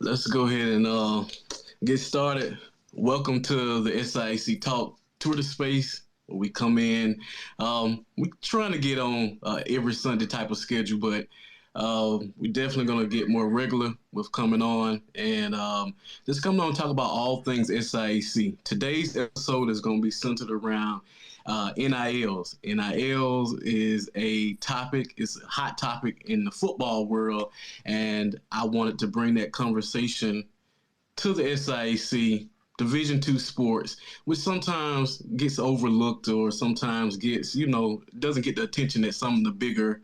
Let's go ahead and get started. Welcome to the SIAC Talk Tour the Space. We come in. We're trying to get on every Sunday type of schedule, but we're definitely going to get more regular with coming on and just coming on and talk about all things SIAC. Today's episode is going to be centered around NILs. NILs is a topic, it's a hot topic in the football world, and I wanted to bring that conversation to the SIAC Division II sports, which sometimes gets overlooked or sometimes gets, doesn't get the attention that some of the bigger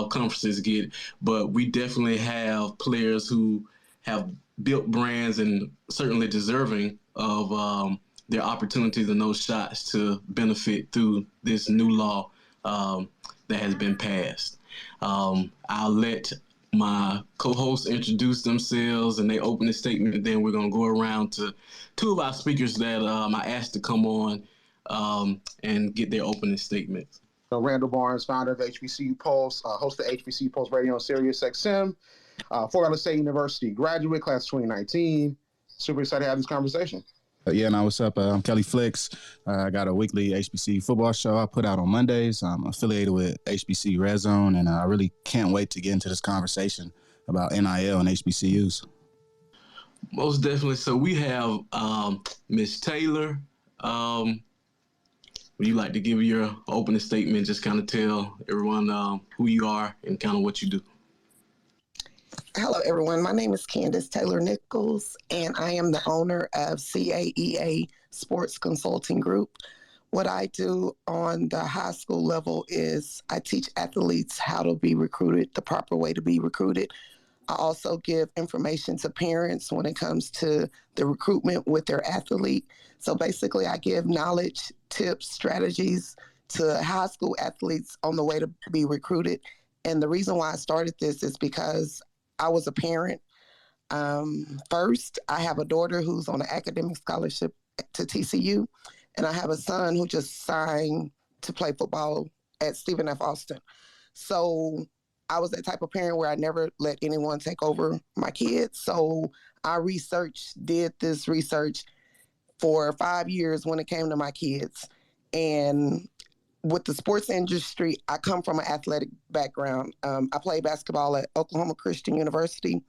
conferences get. But we definitely have players who have built brands and certainly deserving of their opportunities and those shots to benefit through this new law that has been passed. I'll let my co-hosts introduce themselves and they open a statement, and then we're going to go around to two of our speakers that I asked to come on and get their opening statements. Randall Barnes, founder of HBCU Pulse, host of HBCU Pulse Radio on SiriusXM, Florida State University graduate, class 2019. Super excited to have this conversation. What's up? I'm Kelly Flicks. I got a weekly HBCU football show I put out on Mondays. I'm affiliated with HBCU Red Zone, and I really can't wait to get into this conversation about NIL and HBCUs. Most definitely. So we have Ms. Taylor. Would you like to give your opening statement, just kind of tell everyone who you are and kind of what you do? Hello, everyone. My name is Candace Taylor Nichols, and I am the owner of CIAA Sports Consulting Group. What I do on the high school level is I teach athletes how to be recruited, the proper way to be recruited. I also give information to parents when it comes to the recruitment with their athlete. So basically, I give knowledge, tips, strategies to high school athletes on the way to be recruited. And the reason why I started this is because I was a parent. First, I have a daughter who's on an academic scholarship to TCU, and I have a son who just signed to play football at Stephen F. Austin. So I was that type of parent where I never let anyone take over my kids. So I did this research for 5 years when it came to my kids. And with the sports industry, I come from an athletic background. I played basketball at Oklahoma Christian University,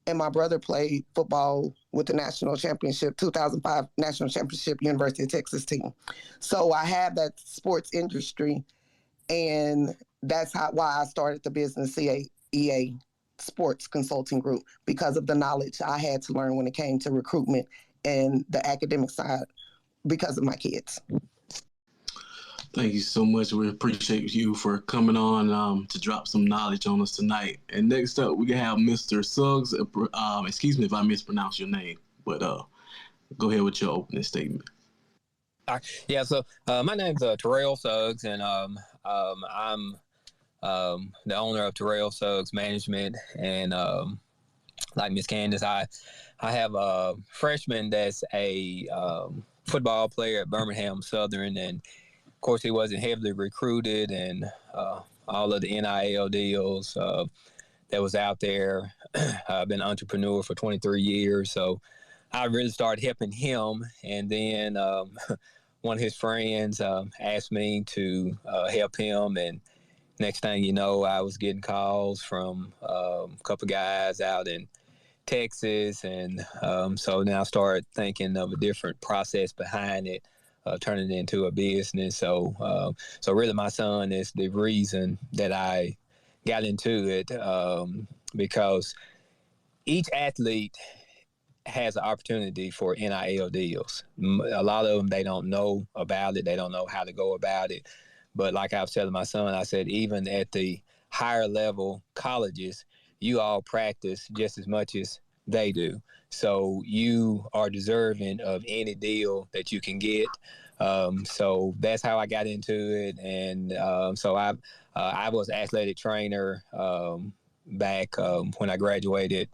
and my brother played football with the national championship, 2005 national championship University of Texas team. So I have that sports industry, and that's why I started the business CIAA Sports Consulting Group, because of the knowledge I had to learn when it came to recruitment and the academic side because of my kids. Thank you so much. We appreciate you for coming on to drop some knowledge on us tonight. And next up, we can have Mr. Suggs. Excuse me if I mispronounce your name, but go ahead with your opening statement. So my name's Terrell Suggs, and I'm the owner of Terrell Suggs Management. And like Miss Candace, I have a freshman that's a football player at Birmingham Southern, and of course, he wasn't heavily recruited, and all of the NIL deals that was out there. I've been an entrepreneur for 23 years, so I really started helping him. And then one of his friends asked me to help him, and next thing you know, I was getting calls from a couple guys out in Texas, and so now I started thinking of a different process behind it. Turning it into a business. So really my son is the reason that I got into it, because each athlete has an opportunity for NIL deals. A lot of them, they don't know about it. They don't know how to go about it. But like I was telling my son, I said, even at the higher level colleges, you all practice just as much as they do. So you are deserving of any deal that you can get. So that's how I got into it. And so I was an athletic trainer back when I graduated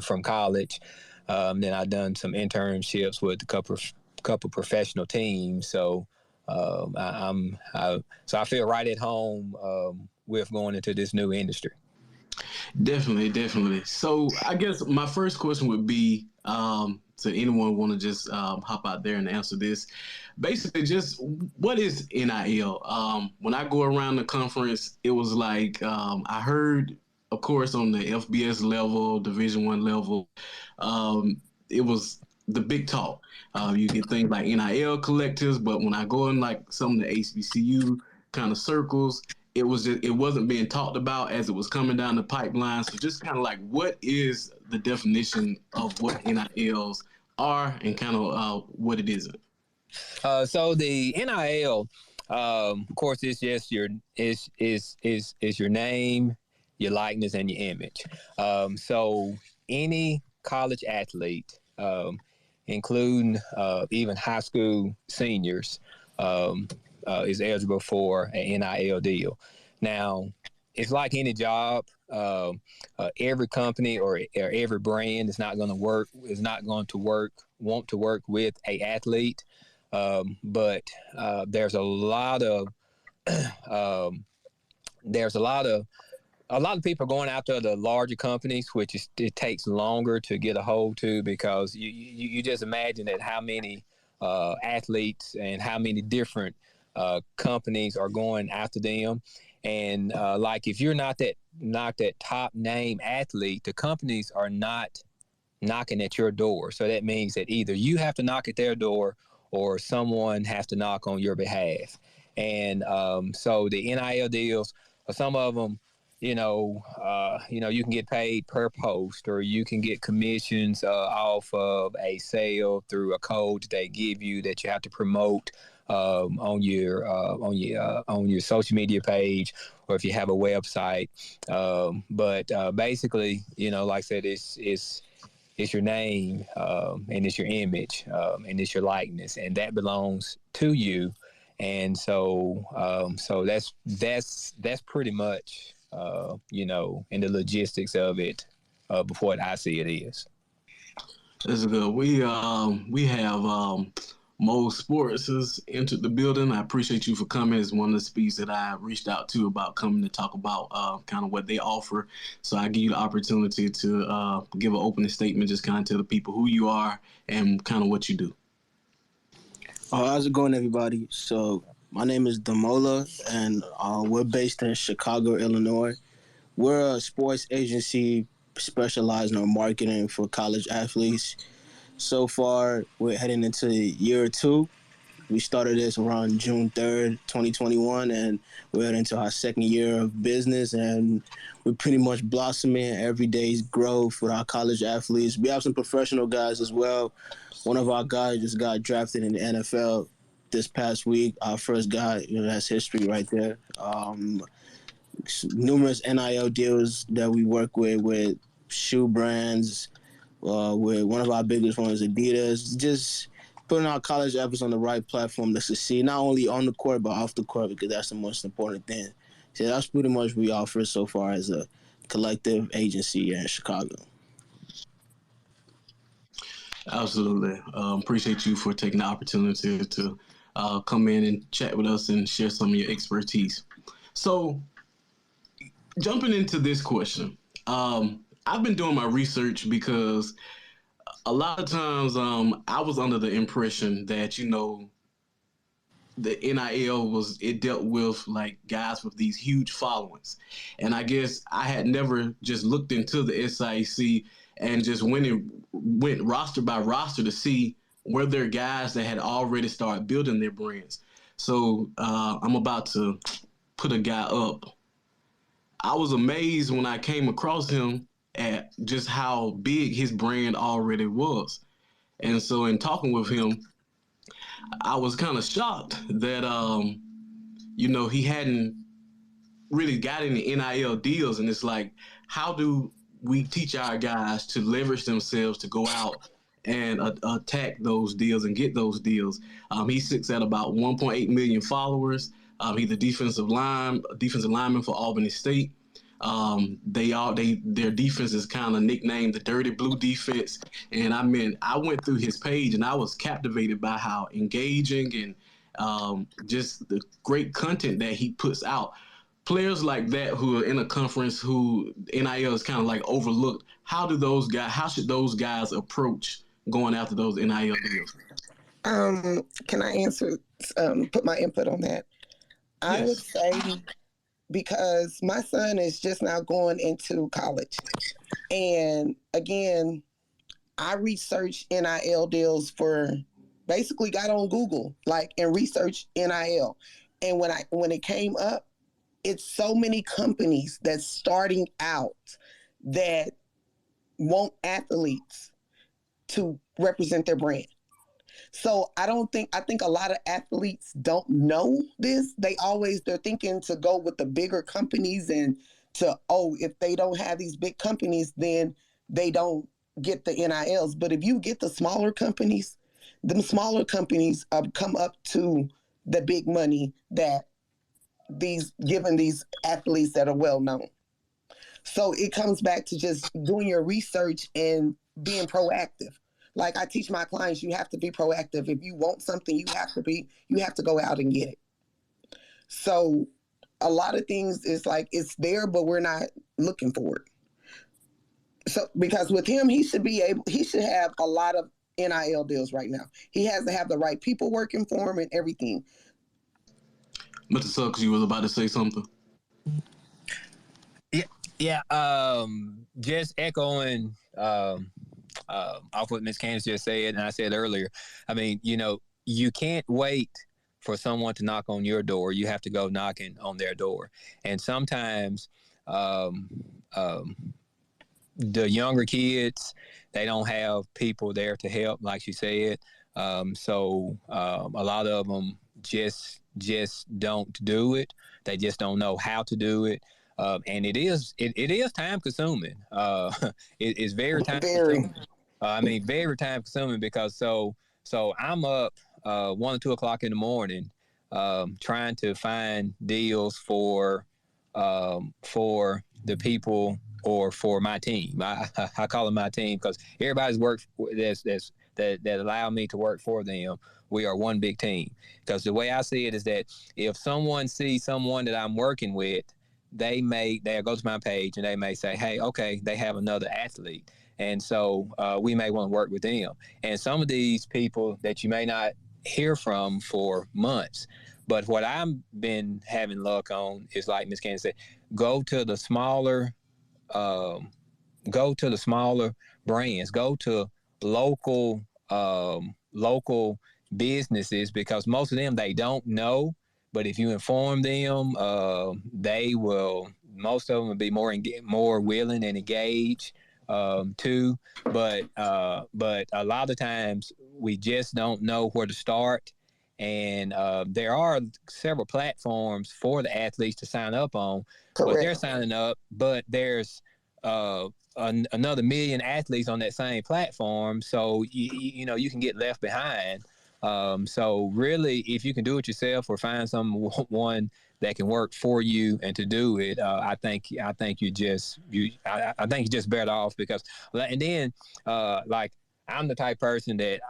from college. Then I've done some internships with a couple professional teams. So I feel right at home with going into this new industry. Definitely, definitely. So I guess my first question would be to anyone want to just hop out there and answer this. Basically, just what is NIL? When I go around the conference, it was like I heard, of course, on the FBS level, Division One level, it was the big talk. You get things like NIL collectives, but when I go in like some of the HBCU kind of circles, it wasn't being talked about as it was coming down the pipeline. So just kind of like, what is the definition of what NILs are and kind of what it isn't? So the NIL, of course, it's just your your name, your likeness, and your image. So any college athlete, including even high school seniors, is eligible for an NIL deal. Now, it's like any job. Every company or every brand is not going to want to work with a athlete. But there's a lot of a lot of people going after the larger companies, which it takes longer to get a hold to, because you just imagine that how many athletes and how many different companies are going after them. And like if you're not that top name athlete, the companies are not knocking at your door. So that means that either you have to knock at their door or someone has to knock on your behalf. And so the NIL deals, some of them, you can get paid per post, or you can get commissions off of a sale through a code that they give you that you have to promote on your social media page, or if you have a website. But basically, like I said, it's your name, and it's your image, and it's your likeness, and that belongs to you. And so that's pretty much in the logistics of it, before what I see it is. That's good. We have Mo Sports has entered the building. I appreciate you for coming. It's one of the speaks that I reached out to about coming to talk about kind of what they offer. So I give you the opportunity to give an opening statement, just kind of tell the people who you are and kind of what you do. How's it going, everybody? So my name is Damola, and we're based in Chicago, Illinois. We're a sports agency specializing in marketing for college athletes. So far, we're heading into year 2. We started this around June 3rd, 2021, and we're heading into our second year of business, and we're pretty much blossoming every day's growth with our college athletes. We have some professional guys as well. One of our guys just got drafted in the NFL this past week. Our first guy, that's history right there. Numerous NIL deals that we work with shoe brands. With one of our biggest ones, Adidas. Just putting our college efforts on the right platform to succeed, not only on the court but off the court, because that's the most important thing. So that's pretty much what we offer so far as a collective agency here in Chicago. Absolutely. Appreciate you for taking the opportunity to come in and chat with us and share some of your expertise. So, jumping into this question, I've been doing my research because a lot of times I was under the impression that, the NIL it dealt with like guys with these huge followings. And I guess I had never just looked into the SIAC and just went roster by roster to see were there guys that had already started building their brands. So I'm about to put a guy up. I was amazed when I came across him at just how big his brand already was. And so in talking with him, I was kind of shocked that, he hadn't really got any NIL deals. And it's like, how do we teach our guys to leverage themselves to go out and attack those deals and get those deals? He sits at about 1.8 million followers. He's the defensive lineman for Albany State. Their defense is kind of nicknamed the Dirty Blue Defense. And I went through his page and I was captivated by how engaging and just the great content that he puts out. players like that who are in a conference who NIL is kind of like overlooked, how should those guys approach going after those NIL deals? Can I answer, put my input on that? I would say, because my son is just now going into college. And again, I researched NIL deals basically got on Google, and researched NIL. And when it came up, it's so many companies that's starting out that want athletes to represent their brand. So I think a lot of athletes don't know this. They're thinking to go with the bigger companies and if they don't have these big companies, then they don't get the NILs. But if you get the smaller companies, come up to the big money that given these athletes that are well known. So it comes back to just doing your research and being proactive. Like I teach my clients, you have to be proactive. If you want something, you have to go out and get it. So a lot of things is like it's there, but we're not looking for it. So because with him, he should have a lot of NIL deals right now. He has to have the right people working for him and everything. Mr. Suggs, you was about to say something? Yeah. Just echoing off what Ms. Candace just said, and I said earlier. I mean, you can't wait for someone to knock on your door. You have to go knocking on their door. And sometimes the younger kids, they don't have people there to help, like she said. So a lot of them just don't do it. They just don't know how to do it. And it is time consuming. It is very time consuming. Very time consuming because so I'm up 1 or 2 o'clock in the morning trying to find deals for the people or for my team. I call them my team because everybody's work that allow me to work for them. We are one big team. Because the way I see it is that if someone sees someone that I'm working with, they'll go to my page and they may say, hey, okay, they have another athlete. And so we may want to work with them. And some of these people that you may not hear from for months. But what I've been having luck on is, like Ms. Candace said, go to the smaller brands, go to local businesses, because most of them, they don't know. But if you inform them, most of them will be more willing and engaged too. But a lot of times we just don't know where to start. And there are several platforms for the athletes to sign up on. Correct. But they're signing up, but there's another million athletes on that same platform. So, you can get left behind. So really, if you can do it yourself or find someone that can work for you and to do it, I think you're just better off because, and then like I'm the type person that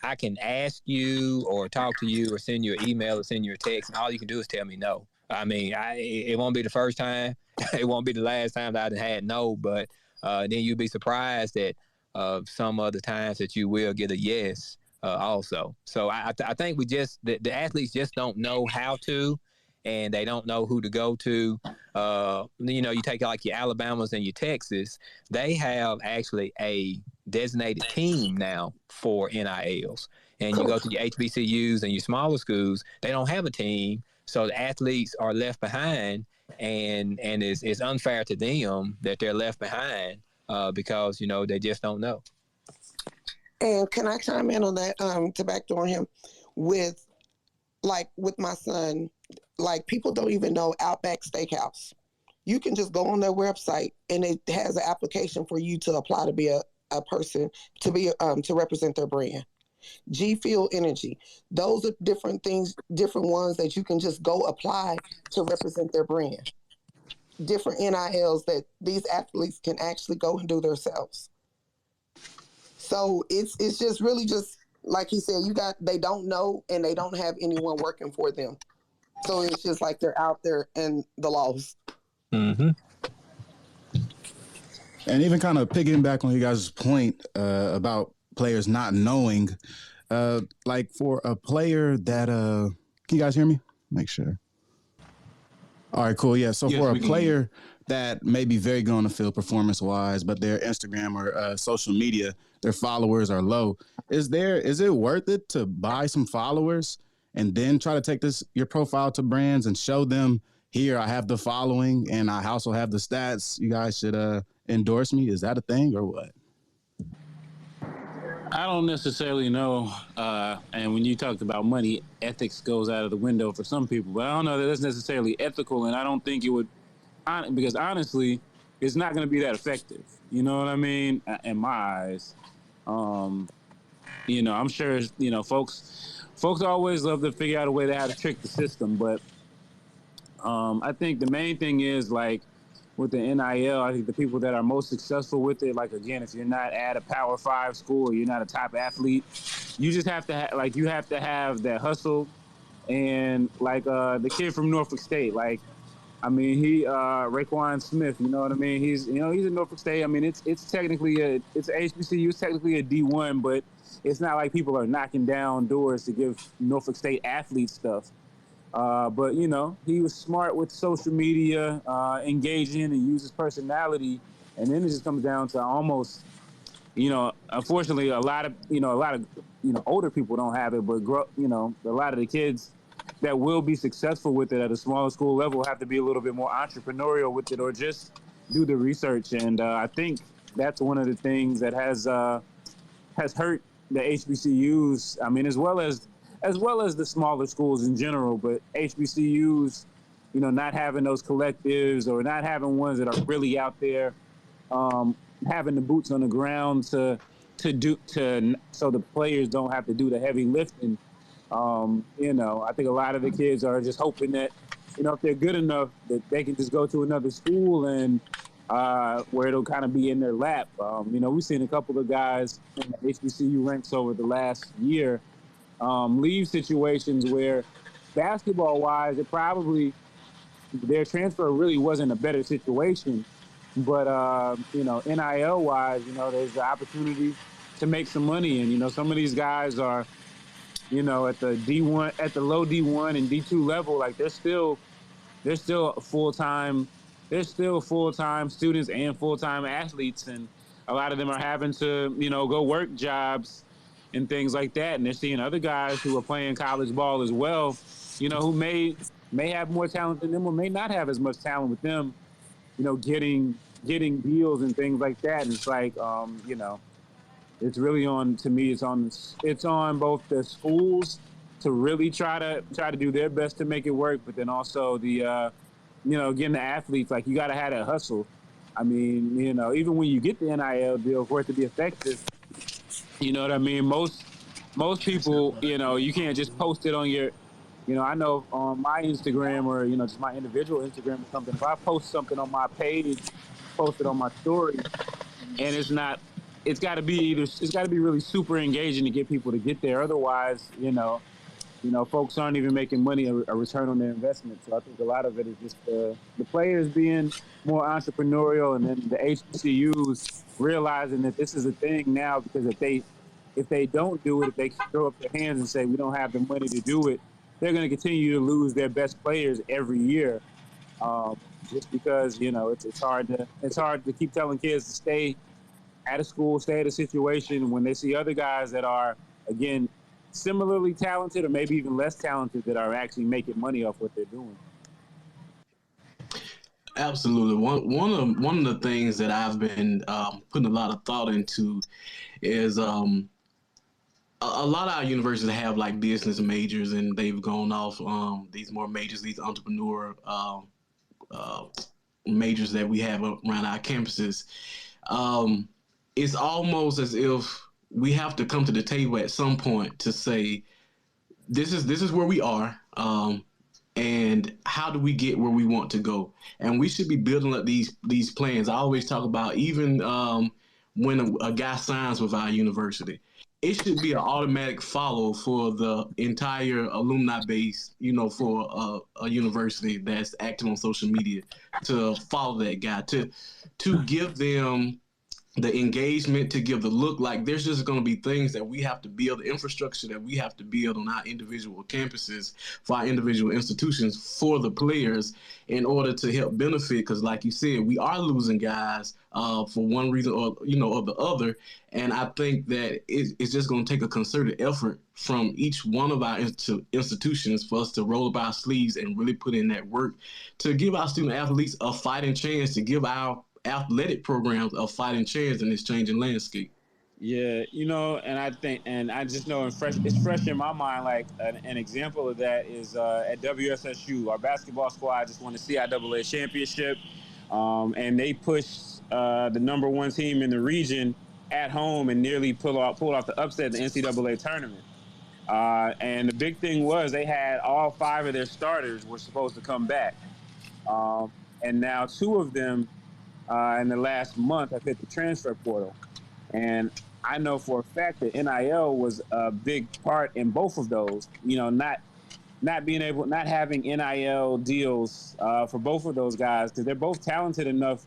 I can ask you or talk to you or send you an email or send you a text, and all you can do is tell me no. It won't be the first time, it won't be the last time that I had no, but then you'd be surprised at some other times that you will get a yes. Also. So I think the athletes just don't know how to, and they don't know who to go to. You take like your Alabamas and your Texas, they have actually a designated team now for NILs. And you go to your HBCUs and your smaller schools, they don't have a team. So the athletes are left behind, and it's unfair to them that they're left behind because, they just don't know. And can I chime in on that to backdoor him with my son? Like, people don't even know Outback Steakhouse. You can just go on their website and it has an application for you to apply to be a person to represent their brand. G Fuel Energy. Those are different things, different ones that you can just go apply to represent their brand. Different NILs that these athletes can actually go and do themselves. So it's just really just like he said, they don't know and they don't have anyone working for them. So it's just like they're out there in the lost. Mm-hmm. And even kind of picking back on you guys' point about players not knowing, like for a player that, can you guys hear me? Make sure. All right, cool. Yeah. So Yes, for a we can. player that may be very good on the field performance wise, but their Instagram or social media, their followers are low. Is it worth it to buy some followers and then try to take your profile to brands and show them, here I have the following and I also have the stats. You guys should endorse me. Is that a thing or what? I don't necessarily know. And when you talked about money, ethics goes out of the window for some people. But I don't know that that's necessarily ethical, and I don't think it would, because honestly, it's not going to be that effective. You know what I mean? In my eyes, I'm sure folks always love to figure out a way to how to trick the system, but I think the main thing is like with the NIL, I think the people that are most successful with it, like again, if you're not at a Power 5 school or you're not a top athlete, you just have to you have to have that hustle. And like the kid from Norfolk State, like I mean, Raekwon Smith, you know what I mean? He's in Norfolk State. I mean, it's technically it's HBCU, it's technically a D1, but it's not like people are knocking down doors to give Norfolk State athletes stuff. But he was smart with social media, engaging and use his personality, and then it just comes down to almost, unfortunately, a lot of older people don't have it, but a lot of the kids that will be successful with it at a smaller school level have to be a little bit more entrepreneurial with it, or just do the research. And I think that's one of the things that has hurt the HBCUs. I mean, as well as the smaller schools in general, but HBCUs, not having those collectives or not having ones that are really out there, having the boots on the ground so the players don't have to do the heavy lifting. I think a lot of the kids are just hoping that, if they're good enough, that they can just go to another school and where it'll kind of be in their lap. We've seen a couple of guys in the HBCU ranks over the last year leave situations where basketball-wise, their transfer really wasn't a better situation. But, NIL-wise, there's the opportunity to make some money. And, some of these guys are, at the D1, at the low D1 and D2 level, like they're still full-time students and full-time athletes. And a lot of them are having to, go work jobs and things like that. And they're seeing other guys who are playing college ball as well, who may have more talent than them or may not have as much talent with them, getting deals and things like that. And it's like, it's really it's on both the schools to really try to do their best to make it work, but then also the getting the athletes, like you got to have that hustle. I mean, even when you get the NIL deal, for it to be effective, you know what I mean? Most people, you can't just post it on your, I know on my Instagram or, just my individual Instagram or something, if I post something on my page, post it on my story, and it's got to be really super engaging to get people to get there. Otherwise, folks aren't even making money, a return on their investment. So I think a lot of it is just the players being more entrepreneurial, and then the HBCUs realizing that this is a thing now, because if they don't do it, if they throw up their hands and say we don't have the money to do it, they're going to continue to lose their best players every year. Just because it's hard to keep telling kids to stay at a school, stay at a situation when they see other guys that are, again, similarly talented or maybe even less talented that are actually making money off what they're doing. Absolutely. One of the things that I've been putting a lot of thought into is a lot of our universities have like business majors, and they've gone off these more majors, these entrepreneur majors that we have around our campuses. It's almost as if we have to come to the table at some point to say, this is where we are, and how do we get where we want to go? And we should be building up these plans. I always talk about, even when a guy signs with our university. It should be an automatic follow for the entire alumni base, for a university that's active on social media to follow that guy, to give them the engagement, to give the look. Like, there's just going to be things that we have to build, the infrastructure that we have to build on our individual campuses for our individual institutions for the players in order to help benefit. Because like you said, we are losing guys for one reason or the other. And I think that it's just going to take a concerted effort from each one of our institutions for us to roll up our sleeves and really put in that work to give our student athletes a fighting chance, to give our athletic programs a fighting chance in this changing landscape. Yeah, and I think, and I just know it's fresh in my mind. Like an example of that is at WSSU, our basketball squad just won the CIAA championship, and they pushed the number one team in the region at home and nearly pulled off the upset in the NCAA tournament. And the big thing was they had all 5 of their starters were supposed to come back, and now 2 of them in the last month have hit the transfer portal. And I know for a fact that NIL was a big part in both of those. Not having NIL deals for both of those guys, because they're both talented enough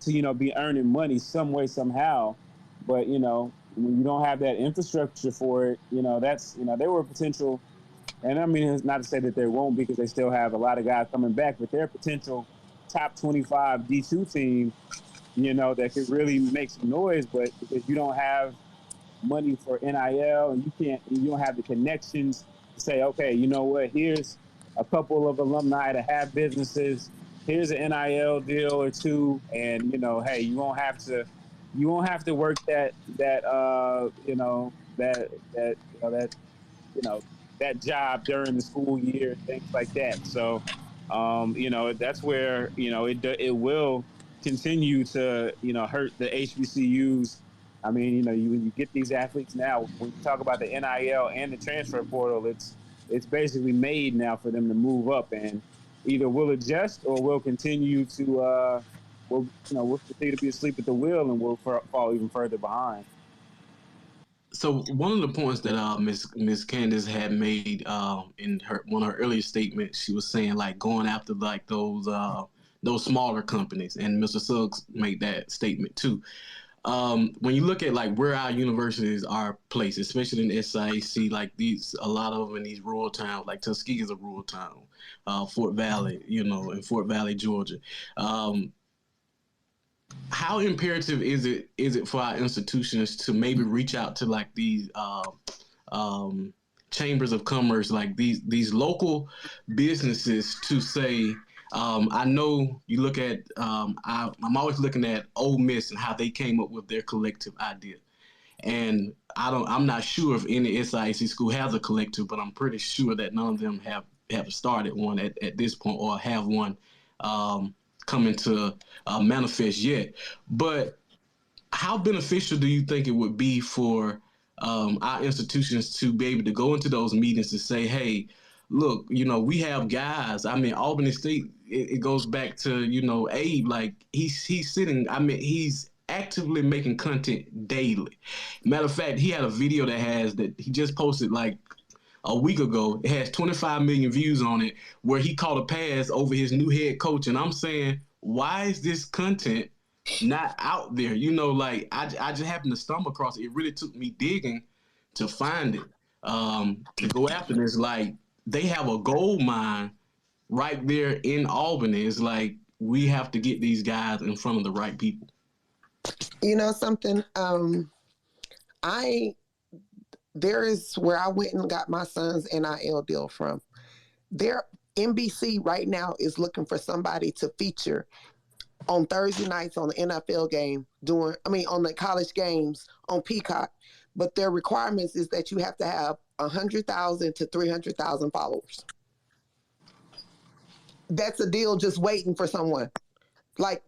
to be earning money some way somehow. But when you don't have that infrastructure for it, that's they were a potential. And I mean, it's not to say that they won't, because they still have a lot of guys coming back, but they're a potential top 25 D2 team, that could really make some noise. But because you don't have money for NIL and you don't have the connections to say, okay, you know what, here's a couple of alumni that have businesses, here's an NIL deal or 2, and hey, you won't have to work that job during the school year, things like that. So that's where it will continue to hurt the HBCUs. I mean, when you get these athletes now, when you talk about the NIL and the transfer portal, it's basically made now for them to move up, and either we'll adjust or we'll continue to we'll continue to be asleep at the wheel, and we'll fall even further behind. So one of the points that Miss Candace had made in one of her earlier statements, she was saying like going after like those smaller companies, and Mr. Suggs made that statement too. When you look at like where our universities are placed, especially in the SIAC, like a lot of them in these rural towns, like Tuskegee is a rural town, Fort Valley, in Fort Valley, Georgia. How imperative is it for our institutions to maybe reach out to like these chambers of commerce, like these local businesses, to say, I know you look at I'm always looking at Ole Miss and how they came up with their collective idea, and I'm not sure if any SIAC school has a collective, but I'm pretty sure that none of them have started one at this point, or have one coming to manifest yet. But how beneficial do you think it would be for our institutions to be able to go into those meetings to say, hey, look, we have guys. I mean, Albany State, it goes back to, Abe, like he's sitting, I mean, he's actively making content daily. Matter of fact, he had a video that he just posted like a week ago. It has 25 million views on it, where he caught a pass over his new head coach. And I'm saying, why is this content not out there? Like I just happened to stumble across it. It really took me digging to find it, to go after this. Like, they have a gold mine right there in Albany. It's like, we have to get these guys in front of the right people. Something, there is where I went and got my son's NIL deal from. NBC right now is looking for somebody to feature on Thursday nights on the NFL game, on the college games on Peacock. But their requirements is that you have to have 100,000 to 300,000 followers. That's a deal just waiting for someone. Like,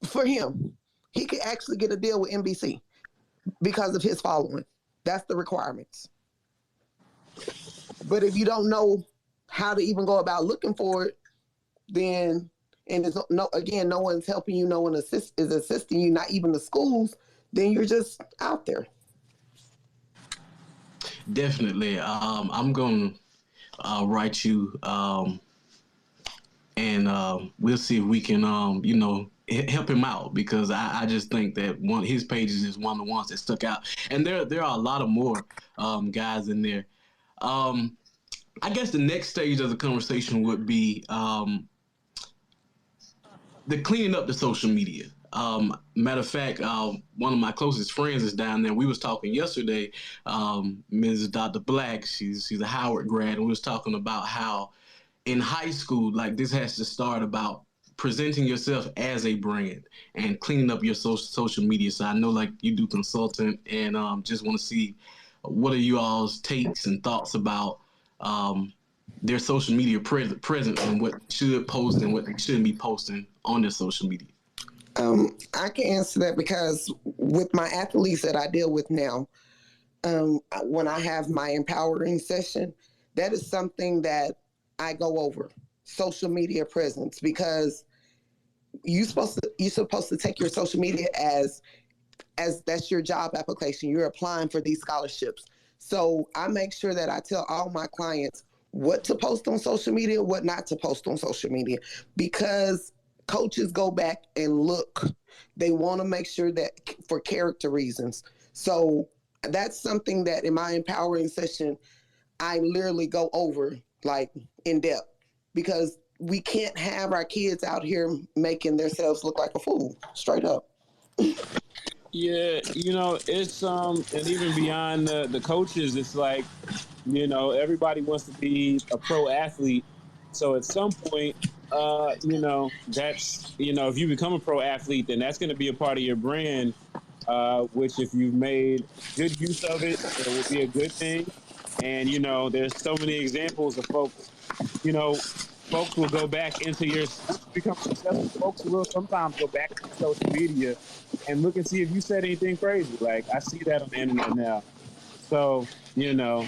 for him, he could actually get a deal with NBC because of his following. That's the requirements. But if you don't know how to even go about looking for it, then, and no one's helping you, no one is assisting you, not even the schools, then you're just out there. Definitely. I'm going to write you, and we'll see if we can, help him out, because I just think that one his pages is one of the ones that stuck out, and there are a lot of more guys in there. I guess the next stage of the conversation would be the cleaning up the social media. Matter of fact, one of my closest friends is down there. We was talking yesterday, Ms. Dr. Black. She's a Howard grad, and we was talking about how in high school, like, this has to start about presenting yourself as a brand and cleaning up your social media. So I know, like, you do consultant, and just want to see what are you all's takes and thoughts about their social media presence, and what should post and what they shouldn't be posting on their social media. I can answer that because with my athletes that I deal with now, when I have my empowering session, that is something that I go over, social media presence, because you're supposed to take your social media as that's your job application. You're applying for these scholarships. So I make sure that I tell all my clients what to post on social media, what not to post on social media, because coaches go back and look. They want to make sure that for character reasons. So that's something that in my empowering session, I literally go over like in depth, because we can't have our kids out here making themselves look like a fool, straight up. Yeah, it's and even beyond the coaches, it's like, everybody wants to be a pro athlete. So at some point, that's, if you become a pro athlete, then that's going to be a part of your brand, which if you've made good use of it, it will be a good thing. And, there's so many examples of folks, folks will go back into your, become successful folks will sometimes go back to social media and look and see if you said anything crazy. Like, I see that on the internet now. So, yeah,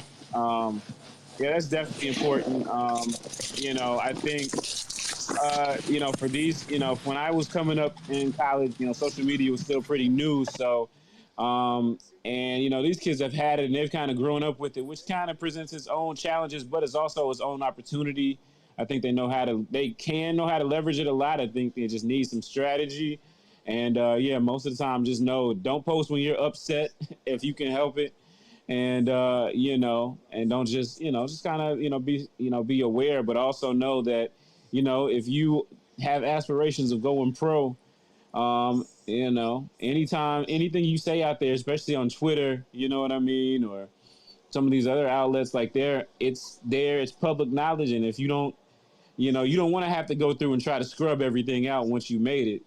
that's definitely important. I think, for these, when I was coming up in college, social media was still pretty new. So, and, these kids have had it and they've kind of grown up with it, which kind of presents its own challenges, but it's also its own opportunity. I think they can know how to leverage it a lot. I think they just need some strategy. And, most of the time, just don't post when you're upset if you can help it. And, and don't just kind of, be aware, but also know that, if you have aspirations of going pro, anytime, anything you say out there, especially on Twitter, you know what I mean? Or some of these other outlets, like it's public knowledge. And if you don't, you don't want to have to go through and try to scrub everything out once you made it,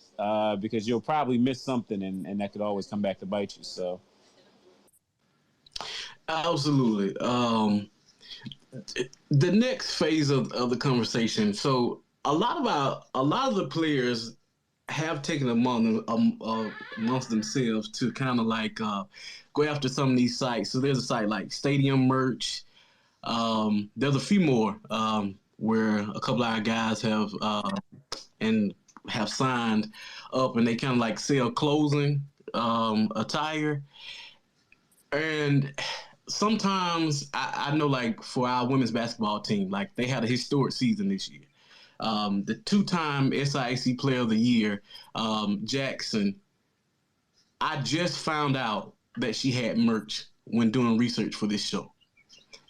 because you'll probably miss something, and that could always come back to bite you. So. Absolutely. The next phase of the conversation. So a lot of the players have taken amongst themselves to kind of like go after some of these sites. So there's a site like Stadium Merch. There's a few more where a couple of our guys have signed up, and they kind of like sell clothing, attire, and sometimes I know, like, for our women's basketball team, like, they had a historic season this year. The two-time SIAC Player of the Year, Jackson, I just found out that she had merch when doing research for this show.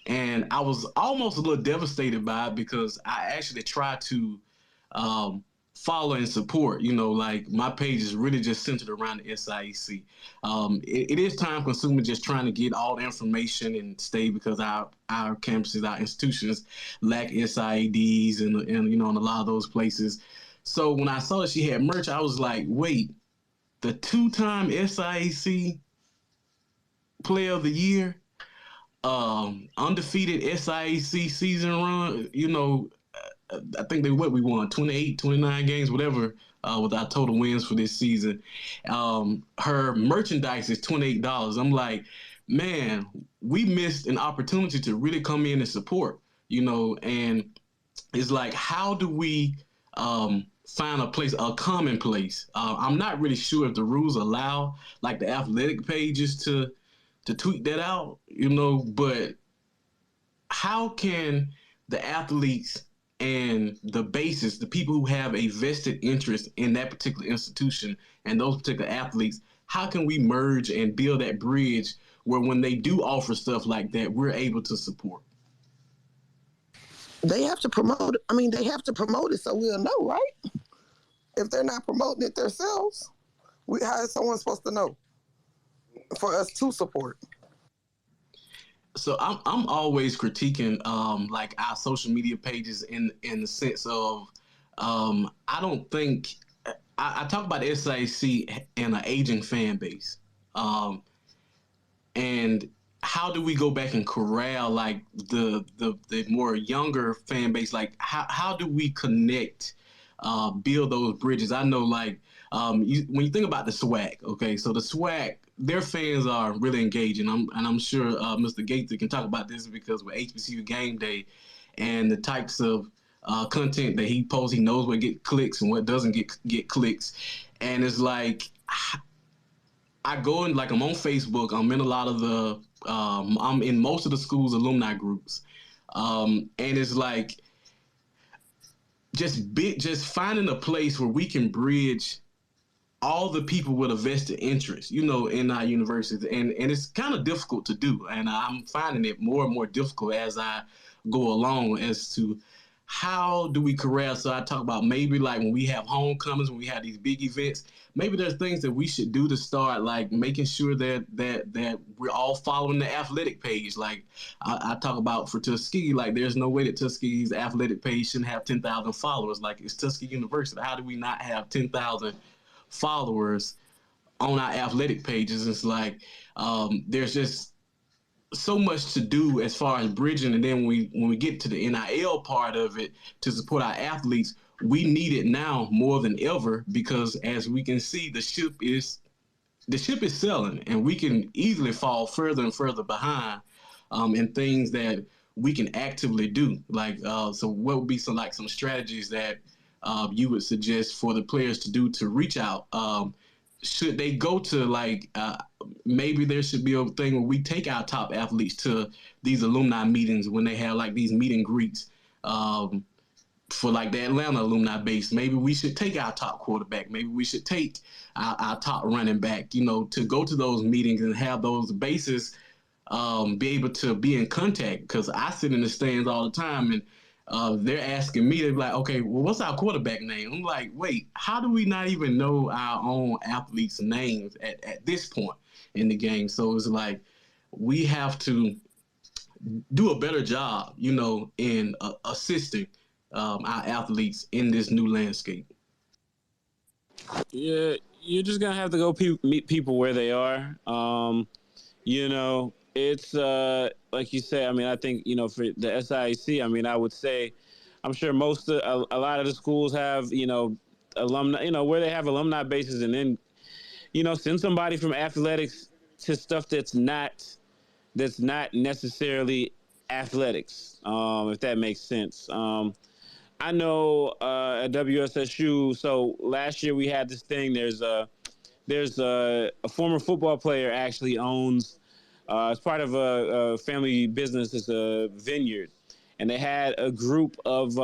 And I was almost a little devastated by it, because I actually tried to follow and support. Like, my page is really just centered around the SIAC. It is time consuming just trying to get all the information and stay, because our campuses, our institutions lack SIADs and in a lot of those places. So when I saw that she had merch, I was like, wait, the two-time SIAC Player of the Year, undefeated SIAC season run, I think we won 28, 29 games, whatever, with our total wins for this season. Her merchandise is $28. I'm like, man, we missed an opportunity to really come in and support, and it's like, how do we find a common place. I'm not really sure if the rules allow like the athletic pages to tweet that out, but how can the athletes and the basis, the people who have a vested interest in that particular institution and those particular athletes, how can we merge and build that bridge where when they do offer stuff like that, we're able to support? They have to promote it. I mean, they have to promote it so we'll know, right? If they're not promoting it themselves, how is someone supposed to know for us to support? So I'm always critiquing like our social media pages in the sense of I don't think I talk about the SIAC and an aging fan base, and how do we go back and corral like the more younger fan base? Like how do we connect, build those bridges? I know like when you think about the SWAC, okay, so the SWAC, their fans are really engaging. I'm sure Mr. Gates can talk about this because with HBCU Game Day and the types of content that he posts, he knows what get clicks and what doesn't get clicks, and it's like I go in, like I'm on Facebook. I'm in a lot of the I'm in most of the school's alumni groups, and it's like just finding a place where we can bridge all the people with a vested interest, in our universities. And it's kind of difficult to do. And I'm finding it more and more difficult as I go along as to how do we corral. So I talk about maybe like when we have homecomings, when we have these big events, maybe there's things that we should do to start like making sure that we're all following the athletic page. Like I talk about for Tuskegee, like there's no way that Tuskegee's athletic page shouldn't have 10,000 followers. Like it's Tuskegee University. How do we not have 10,000 followers on our athletic pages? It's like there's just so much to do as far as bridging, and then when we get to the NIL part of it to support our athletes, we need it now more than ever because as we can see, the ship is selling, and we can easily fall further and further behind in things that we can actively do. Like so, what would be some strategies that you would suggest for the players to do to reach out? Should they go to maybe there should be a thing where we take our top athletes to these alumni meetings when they have like these meet and greets for like the Atlanta alumni base. Maybe we should take our top quarterback. Maybe we should take our top running back, to go to those meetings and have those bases be able to be in contact. Because I sit in the stands all the time and they're asking me, they're like, okay, well, what's our quarterback name? I'm like, wait, how do we not even know our own athletes' names at this point in the game? So it's like we have to do a better job, in assisting our athletes in this new landscape. Yeah, you're just gonna have to go meet people where they are. It's like you say. I mean, I think for the SIAC, I mean, I would say, I'm sure a lot of the schools have alumni, where they have alumni bases, and then send somebody from athletics to stuff that's not necessarily athletics, if that makes sense. I know at WSSU. So last year we had this thing. There's a former football player actually owns. It's part of a family business. It's a vineyard, and they had a group of.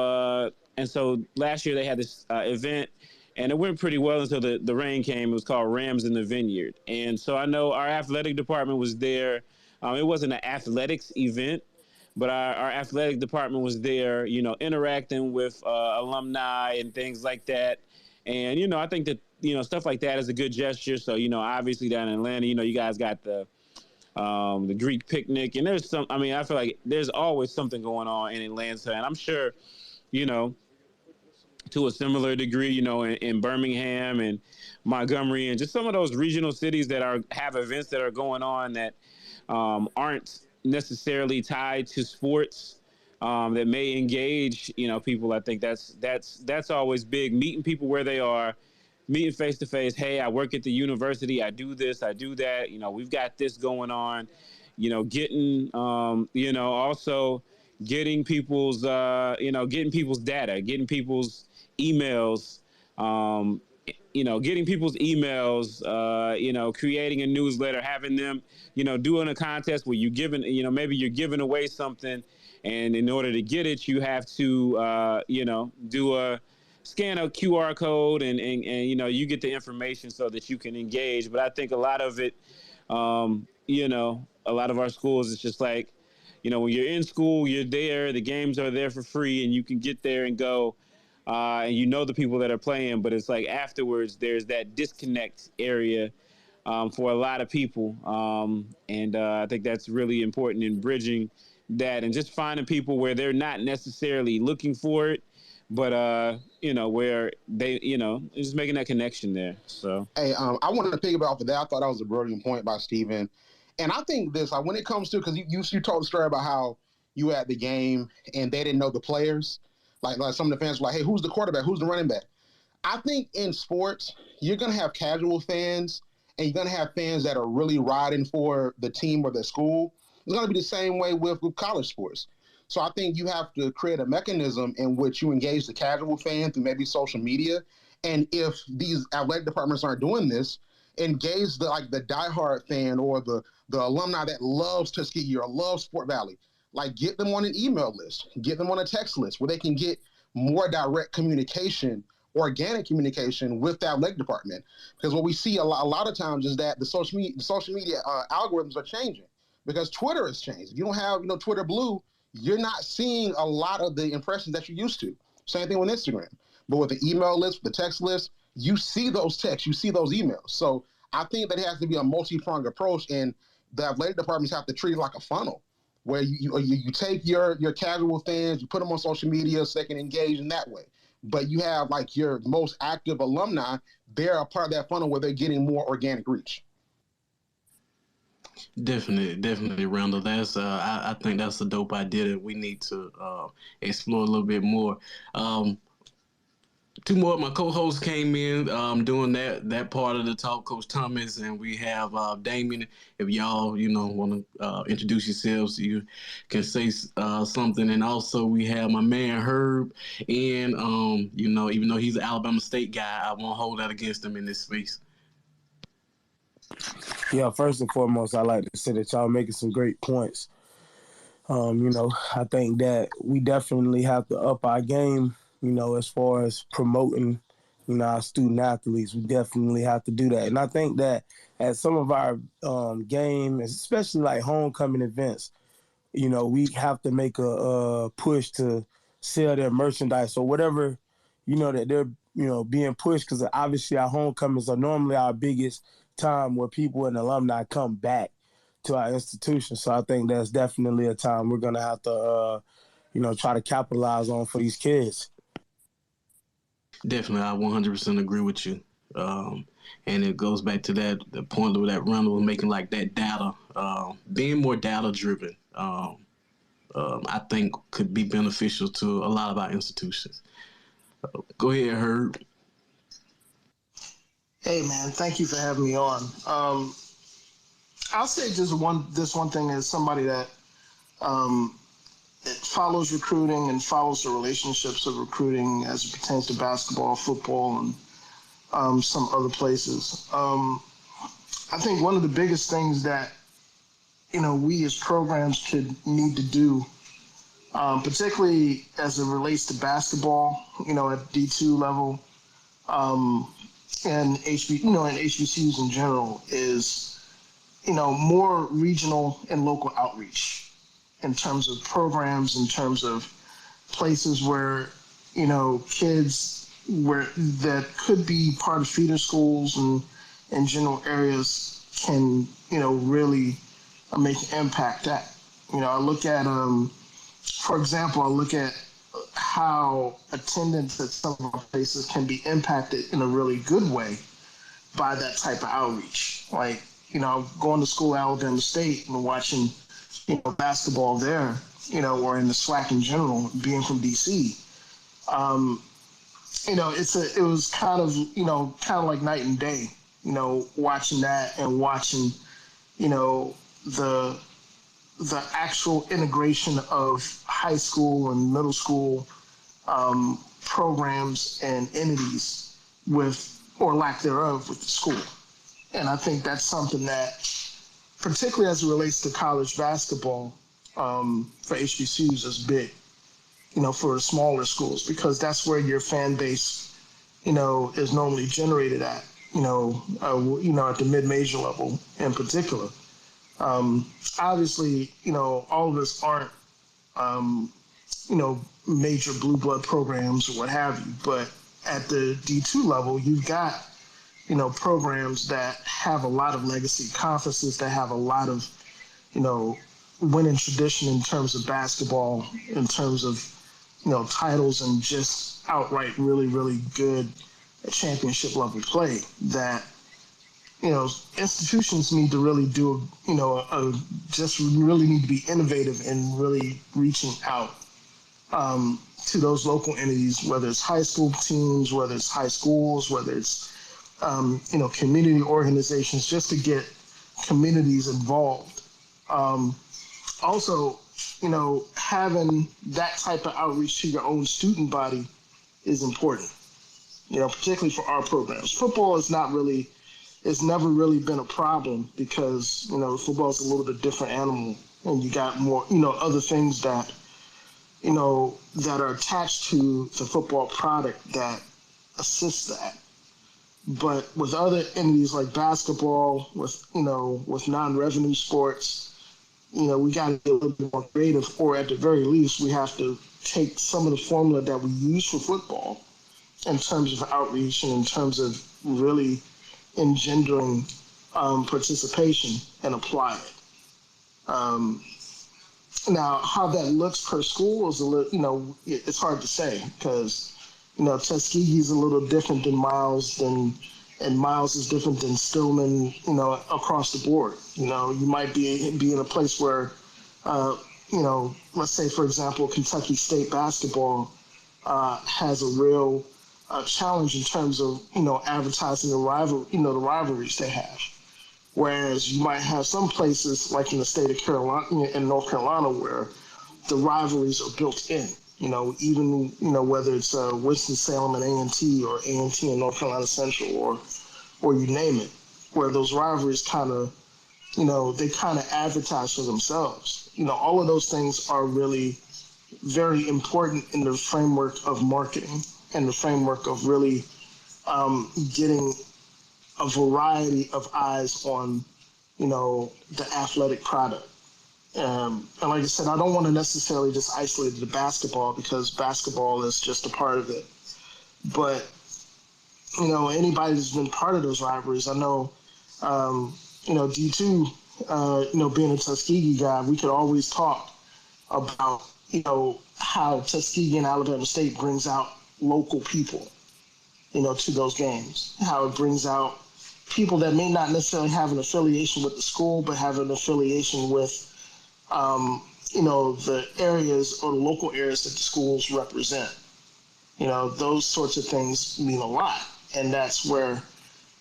And so last year they had this event, and it went pretty well until the rain came. It was called Rams in the Vineyard, and so I know our athletic department was there. It wasn't an athletics event, but our athletic department was there, interacting with alumni and things like that. And, I think that, stuff like that is a good gesture. So, obviously down in Atlanta, you guys got the Greek picnic, and there's I feel like there's always something going on in Atlanta, and I'm sure, to a similar degree, in Birmingham and Montgomery and just some of those regional cities that have events that are going on that aren't necessarily tied to sports, that may engage, people. I think that's always big. Meeting people where they are, meeting face to face. Hey, I work at the university. I do this. I do that. We've got this going on. Getting, also getting people's, getting people's data, getting people's emails, Getting people's emails, creating a newsletter, having them, doing a contest where you're giving, maybe you're giving away something, and in order to get it, you have to, scan a QR code, and you get the information so that you can engage. But I think a lot of it, a lot of our schools, it's just like, when you're in school, you're there, the games are there for free, and you can get there and go. And the people that are playing, but it's like afterwards there's that disconnect area for a lot of people. And I think that's really important in bridging that and just finding people where they're not necessarily looking for it, but, where they, just making that connection there. So, hey, I wanted to piggyback off of that. I thought that was a brilliant point by Steven. And I think this, when it comes to, because you told the story about how you were at the game and they didn't know the players. Like some of the fans were like, hey, who's the quarterback? Who's the running back? I think in sports, you're going to have casual fans and you're going to have fans that are really riding for the team or the school. It's going to be the same way with college sports. So I think you have to create a mechanism in which you engage the casual fan through maybe social media. And if these athletic departments aren't doing this, engage the diehard fan or the alumni that loves Tuskegee or loves Sport Valley. Like, get them on an email list, get them on a text list where they can get more direct communication, organic communication with the athletic department. Because what we see a lot of times is that the social media algorithms are changing because Twitter has changed. If you don't have Twitter Blue, you're not seeing a lot of the impressions that you're used to. Same thing with Instagram. But with the email list, with the text list, you see those texts, you see those emails. So I think that it has to be a multi-pronged approach, and the athletic departments have to treat it like a funnel, where you take your casual fans, you put them on social media so they can engage in that way. But you have your most active alumni, they're a part of that funnel where they're getting more organic reach. Definitely, Randall. That's I think that's a dope idea that we need to explore a little bit more. Two more of my co-hosts came in doing that part of the talk, Coach Thomas, and we have Damien. If y'all, want to introduce yourselves, you can say something. And also we have my man Herb, and even though he's an Alabama State guy, I won't hold that against him in this space. Yeah, first and foremost, I like to say that y'all making some great points. I think that we definitely have to up our game, as far as promoting, our student athletes. We definitely have to do that. And I think that at some of our games, especially like homecoming events, we have to make a push to sell their merchandise or whatever, that they're, being pushed, because obviously our homecomings are normally our biggest time where people and alumni come back to our institution. So I think that's definitely a time we're going to have to, try to capitalize on for these kids. Definitely, I 100% agree with you. And it goes back to the point that Randall was making, like that data, being more data driven, I think could be beneficial to a lot of our institutions. Go ahead, Herb. Hey man, thank you for having me on. I'll say just one thing as somebody that it follows recruiting and follows the relationships of recruiting as it pertains to basketball, football, and some other places. I think one of the biggest things that we as programs could need to do, particularly as it relates to basketball, at D2 level, and HBCUs in general, is more regional and local outreach in terms of programs, in terms of places where kids that could be part of feeder schools and general areas can really make an impact at. I look at for example, I look at how attendance at some of our places can be impacted in a really good way by that type of outreach. Like, going to school at Alabama State and watching, basketball there, or in the SWAC in general, being from DC, it was kind of like night and day, watching that and watching, the actual integration of high school and middle school programs and entities with, or lack thereof, with the school. And I think that's something that, particularly as it relates to college basketball, for HBCUs is big, for the smaller schools, because that's where your fan base, is normally generated at, at the mid-major level in particular. Obviously, all of us aren't, major blue blood programs or what have you, but at the D2 level, you've got, programs that have a lot of legacy, conferences that have a lot of, winning tradition in terms of basketball, in terms of, titles and just outright really, really good championship level play that, institutions need to really do, just really need to be innovative in really reaching out to those local entities, whether it's high school teams, whether it's high schools, whether it's, community organizations, just to get communities involved. Also, having that type of outreach to your own student body is important, particularly for our programs. Football is not really, it's never really been a problem because, football is a little bit different animal, and you got more, other things that, that are attached to the football product that assist that. But with other entities like basketball, with, with non-revenue sports, we got to be a little bit more creative, or at the very least, we have to take some of the formula that we use for football in terms of outreach and in terms of really engendering participation and apply it. Now, how that looks per school is a little, it's hard to say because, Tuskegee is a little different than Miles, and Miles is different than Stillman, across the board. You might be in a place where, let's say, for example, Kentucky State basketball has a real challenge in terms of, advertising the rivalries they have. Whereas you might have some places like in the state of Carolina, in North Carolina, where the rivalries are built in. Even whether it's Winston-Salem and A&T, or A&T and North Carolina Central, or you name it, where those rivalries kind of, they kind of advertise for themselves. All of those things are really very important in the framework of marketing and the framework of really getting a variety of eyes on, the athletic product. And like I said, I don't want to necessarily just isolate the basketball because basketball is just a part of it. But, anybody who's been part of those rivalries, I know, D2, being a Tuskegee guy, we could always talk about, how Tuskegee and Alabama State brings out local people, to those games, how it brings out people that may not necessarily have an affiliation with the school, but have an affiliation with, the areas or local areas that the schools represent. Those sorts of things mean a lot. And that's where,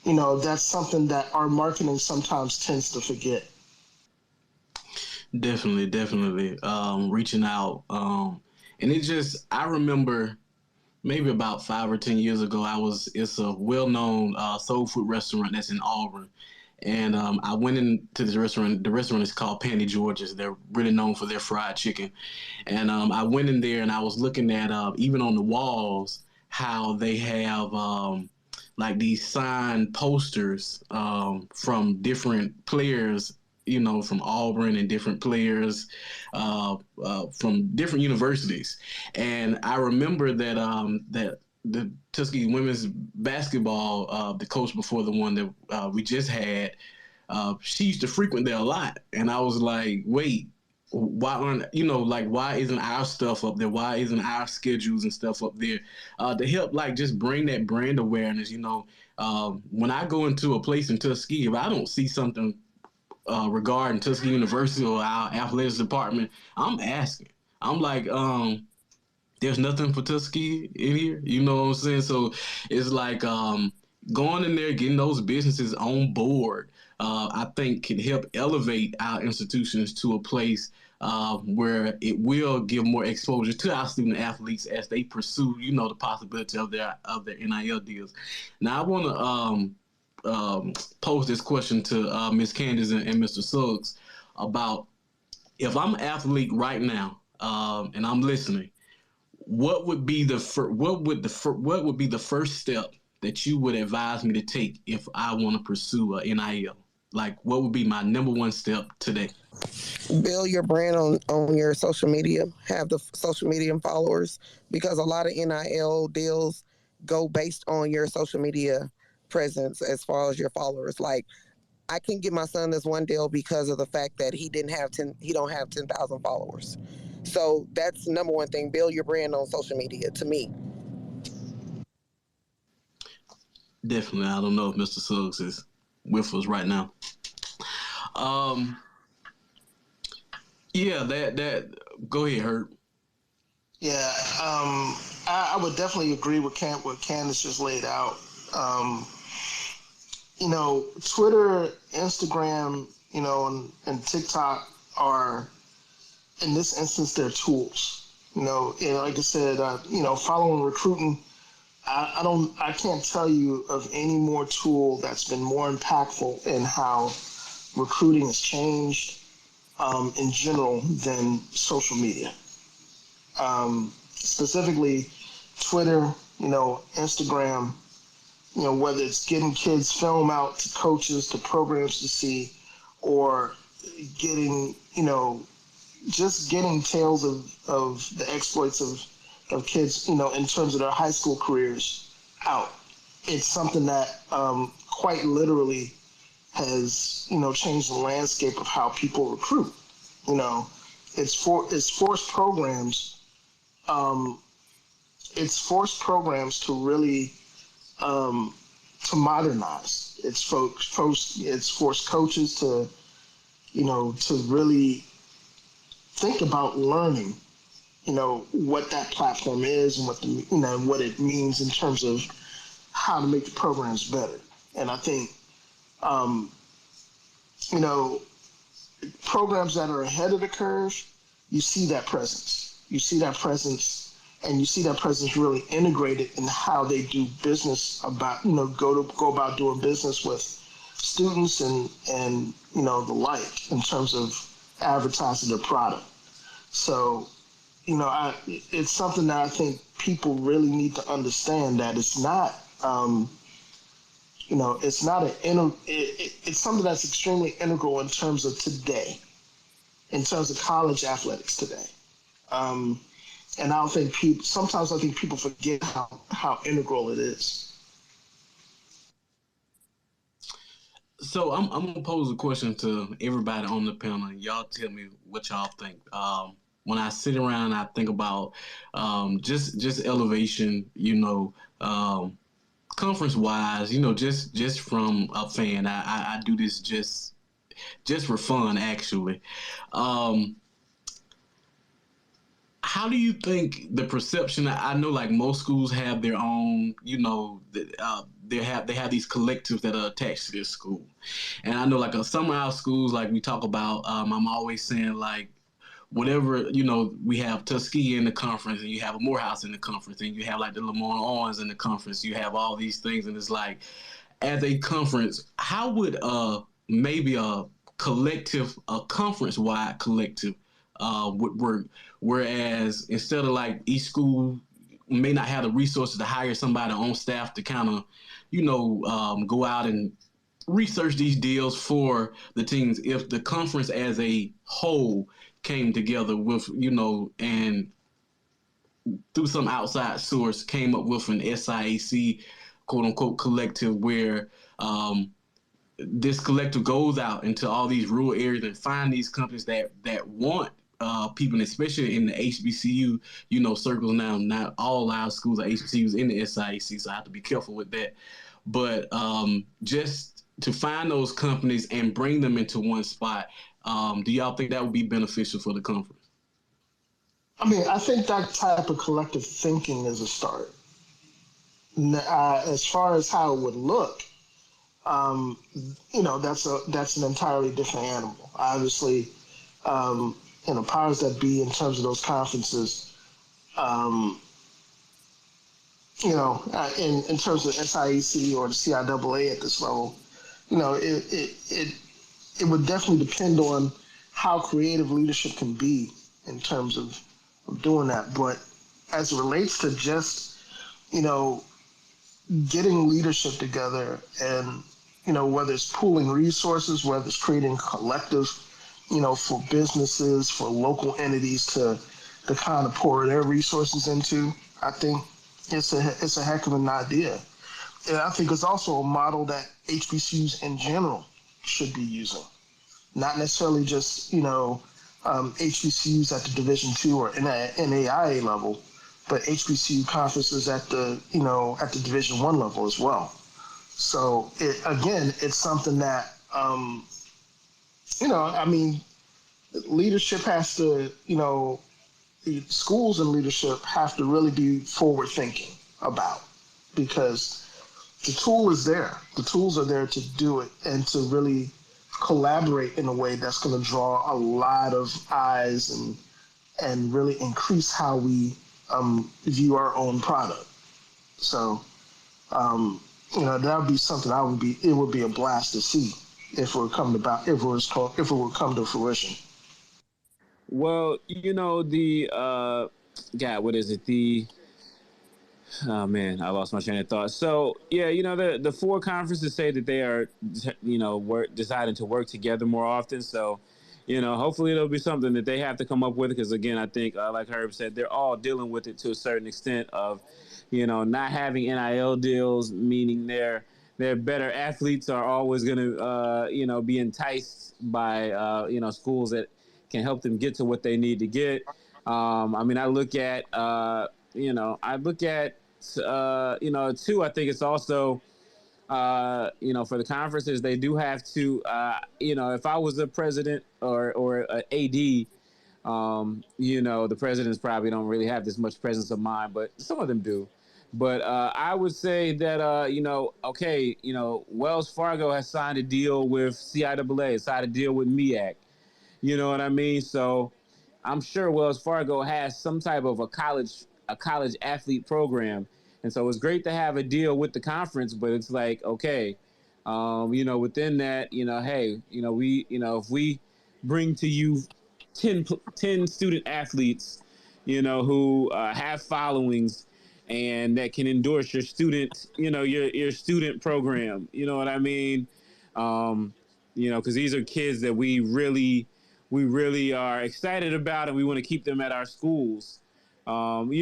that's something that our marketing sometimes tends to forget. Definitely. Reaching out. And I remember maybe about 5 or 10 years ago, it's a well-known soul food restaurant that's in Auburn. And I went into this restaurant. The restaurant is called Pandy George's. They're really known for their fried chicken. And I went in there and I was looking at, even on the walls, how they have like these signed posters from different players, from Auburn, and different players from different universities. And I remember that the Tuskegee women's basketball, the coach before the one that we just had, she used to frequent there a lot. And I was like, wait, why aren't, why isn't our stuff up there? Why isn't our schedules and stuff up there to help, just bring that brand awareness? When I go into a place in Tuskegee, if I don't see something regarding Tuskegee University or our athletics department, I'm asking. I'm like, there's nothing for Tuskegee in here. You know what I'm saying? So it's like, going in there, getting those businesses on board, I think can help elevate our institutions to a place where it will give more exposure to our student athletes as they pursue, the possibility of their NIL deals. Now, I want to pose this question to Ms. Candace and Mr. Suggs about, if I'm an athlete right now and I'm listening, what would be the first step that you would advise me to take if I want to pursue a NIL? Like, what would be my number one step today? Build your brand on your social media. Have the social media followers, because a lot of NIL deals go based on your social media presence as far as your followers. Like, I can get my son this one deal because of the fact that he don't have 10,000 followers. So that's the number one thing. Build your brand on social media, to me. Definitely. I don't know if Mr. Suggs is with us right now. Yeah, that go ahead, Herb. Yeah, I would definitely agree with what Candace just laid out. Twitter, Instagram, and TikTok are, in this instance, they're tools. Like I said, following recruiting, I can't tell you of any more tool that's been more impactful in how recruiting has changed in general than social media. Specifically, Twitter, Instagram, whether it's getting kids film out to coaches, to programs to see, or getting, just getting tales of the exploits of kids, in terms of their high school careers out. It's something that quite literally has, changed the landscape of how people recruit. It's forced programs. It's forced programs to really to modernize. It's forced coaches to, to really think about learning, what that platform is and what it means in terms of how to make the programs better. And I think, programs that are ahead of the curve, you see that presence. You see that presence. And you see that presence really integrated in how they do business about, go about doing business with students and the like, in terms of advertising their product. So, it's something that I think people really need to understand, that it's not, it's not it's something that's extremely integral in terms of today, in terms of college athletics today. And I think sometimes people forget how integral it is. So I'm gonna pose a question to everybody on the panel, and y'all tell me what y'all think. When I sit around and I think about just elevation, conference wise, just from a fan, I do this just for fun, actually. How do you think the perception? I know, like, most schools have their own, they have these collectives that are attached to their school, and I know, like, some of our schools, like we talk about, I'm always saying, like, whatever, we have Tuskegee in the conference, and you have a Morehouse in the conference, and you have, like, the Lamont Owens in the conference. You have all these things, and it's like, as a conference, how would maybe a conference-wide collective would work? Whereas, instead of, like, each school may not have the resources to hire somebody on staff to kind of, go out and research these deals for the teams. If the conference as a whole came together with, and through some outside source came up with an SIAC, quote unquote, collective, where this collective goes out into all these rural areas and find these companies that want people, especially in the HBCU, circles. Now, not all our schools are HBCUs in the SIAC, so I have to be careful with that. But just to find those companies and bring them into one spot, do y'all think that would be beneficial for the conference? I mean, I think that type of collective thinking is a start. As far as how it would look, um, that's an entirely different animal. Obviously, um, powers that be in terms of those conferences, um, in terms of SIAC or the CIAA at this level, it would definitely depend on how creative leadership can be in terms of doing that. But as it relates to just, you know, getting leadership together and, whether it's pooling resources, whether it's creating collective, for businesses, for local entities to kind of pour their resources into, I think it's a heck of an idea. And I think it's also a model that HBCUs in general should be using, not necessarily just HBCUs at the Division II or NAIA level, but HBCU conferences at the Division I level as well. So it's something that I mean, leadership has to the schools and leadership have to really be forward thinking about, because the tool is there. The tools are there to do it and to really collaborate in a way that's going to draw a lot of eyes and really increase how we view our own product. So, that would be something it would be a blast to see if it would come to fruition. Well, the what is it? Oh man, I lost my train of thought. So yeah, the four conferences say that they are, deciding to work together more often. So, hopefully it'll be something that they have to come up with. Because again, I think, like Herb said, they're all dealing with it to a certain extent of, not having NIL deals, meaning their better athletes are always going to, be enticed by, schools that can help them get to what they need to get. I mean, I look at, too, I think it's also, for the conferences, they do have to, if I was a president or an AD, the presidents probably don't really have this much presence of mind, but some of them do. But I would say that, Wells Fargo has signed a deal with CIAA, signed a deal with MEAC. You know what I mean? So I'm sure Wells Fargo has some type of a college athlete program, and so it's great to have a deal with the conference. But it's like, okay, within that, hey, if we bring to you 10 student athletes, who have followings and that can endorse your student, your student program. You know what I mean? Because these are kids that we really are excited about, and we want to keep them at our schools. And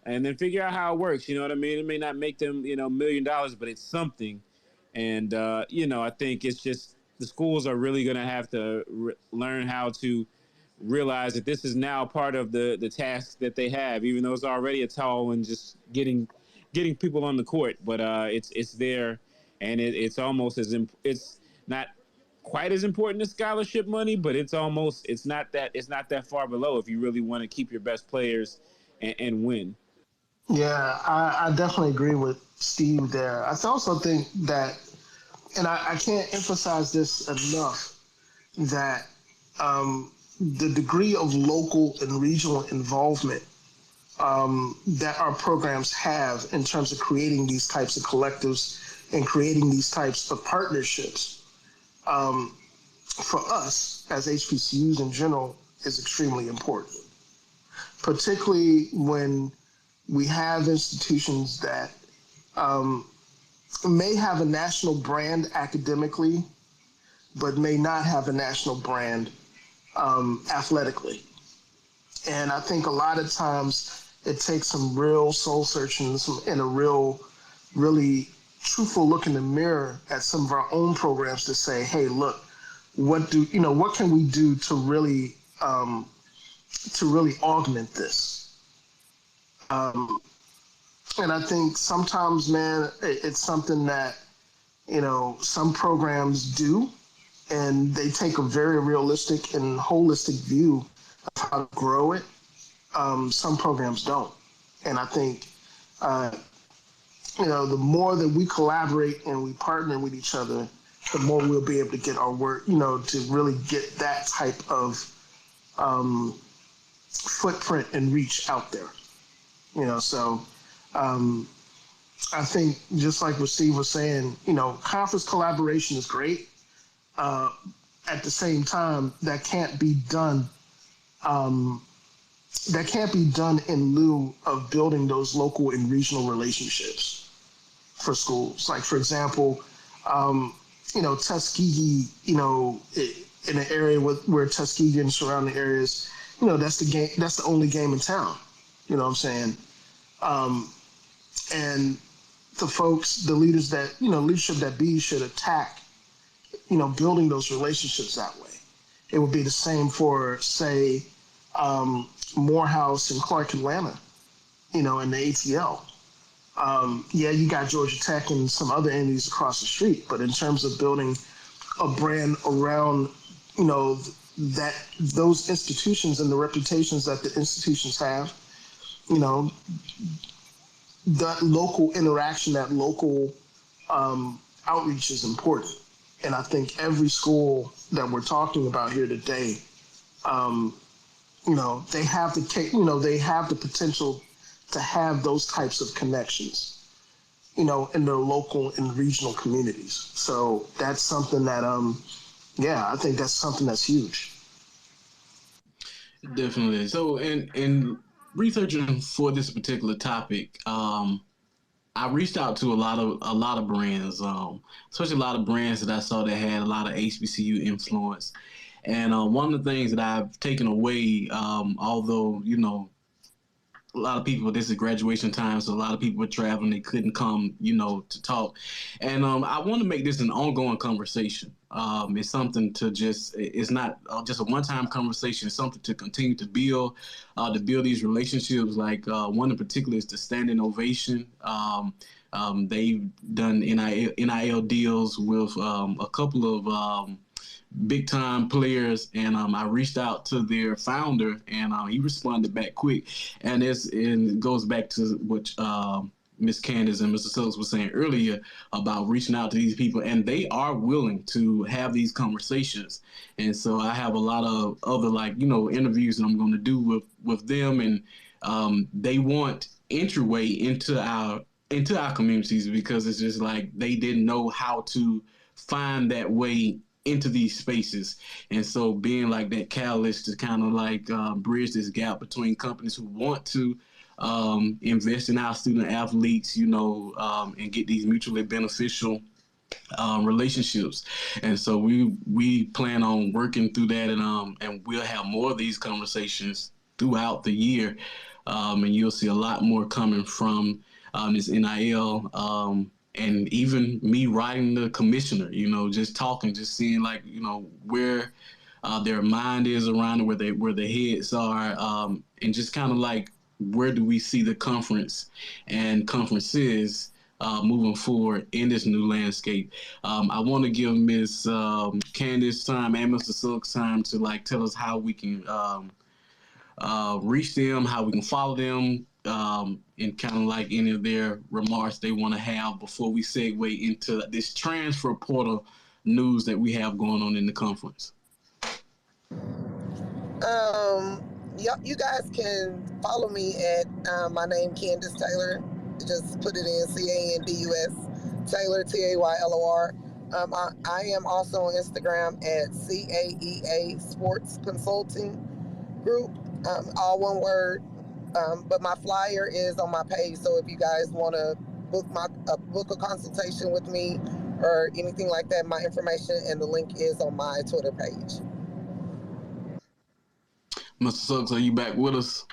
then figure out how it works. You know what I mean? It may not make them, $1 million, but it's something. And I think it's just the schools are really going to have to learn how to realize that this is now part of the task that they have, even though it's already a tall and just getting people on the court. But it's there, and it's almost it's not quite as important as scholarship money, but it's not that far below if you really want to keep your best players and win. Yeah, I definitely agree with Steve there. I also think that, and I can't emphasize this enough, that the degree of local and regional involvement that our programs have in terms of creating these types of collectives and creating these types of partnerships for us as HBCUs in general is extremely important, particularly when we have institutions that may have a national brand academically, but may not have a national brand athletically. And I think a lot of times it takes some real soul searching and a really truthful look in the mirror at some of our own programs to say, hey, look, what can we do to really augment this? And I think sometimes, man, it's something that, some programs do, and they take a very realistic and holistic view of how to grow it. Some programs don't. And I think the more that we collaborate and we partner with each other, the more we'll be able to get our work, to really get that type of footprint and reach out there. So I think just like what Steve was saying, conference collaboration is great. At the same time, that can't be done. That can't be done in lieu of building those local and regional relationships for schools. Like, for example, Tuskegee, in an area where Tuskegee and surrounding areas, that's the game. That's the only game in town. You know what I'm saying? And the folks, the leaders that, leadership that be should attack, building those relationships that way. It would be the same for, say, Morehouse and Clark Atlanta, in the ATL. Yeah, you got Georgia Tech and some other entities across the street, but in terms of building a brand around, that those institutions and the reputations that the institutions have, that local interaction, that local outreach is important. And I think every school that we're talking about here today, they have they have the potential to have those types of connections, in their local and regional communities. So that's something that, I think that's something that's huge. Definitely. So, in researching for this particular topic, I reached out to a lot of brands, especially a lot of brands that I saw that had a lot of HBCU influence. And one of the things that I've taken away, although a lot of people, this is graduation time, so a lot of people were traveling, they couldn't come, to talk. And I want to make this an ongoing conversation. It's something to it's not just a one-time conversation. It's something to continue to build these relationships. Like one in particular is the standing ovation. They've done NIL deals with a couple of big time players, and I reached out to their founder, and he responded back quick. And it goes back to what Miss Candace and Mr. Suggs was saying earlier about reaching out to these people, and they are willing to have these conversations. And so I have a lot of other interviews that I'm going to do with them, and they want entryway into our communities, because it's just like they didn't know how to find that way into these spaces. And so being like that catalyst to kind of bridge this gap between companies who want to invest in our student athletes, and get these mutually beneficial relationships. And so we plan on working through that, and we'll have more of these conversations throughout the year. And you'll see a lot more coming from this NIL, and even me writing the commissioner, just talking, just seeing where their mind is around it, where their heads are, and just kind of where do we see the conference and conferences moving forward in this new landscape. I want to give Ms. Candace time and Mr. Suggs time to tell us how we can reach them, how we can follow them, and kind of any of their remarks they want to have before we segue into this transfer portal news that we have going on in the conference. You guys can follow me at my name, Candace Taylor. Just put it in CANDUS Taylor, TAYLOR. I am also on Instagram at CIAA Sports Consulting Group, all one word. But my flyer is on my page, so if you guys want to book a consultation with me or anything like that, my information and the link is on my Twitter page. Mr. Suggs, are you back with us?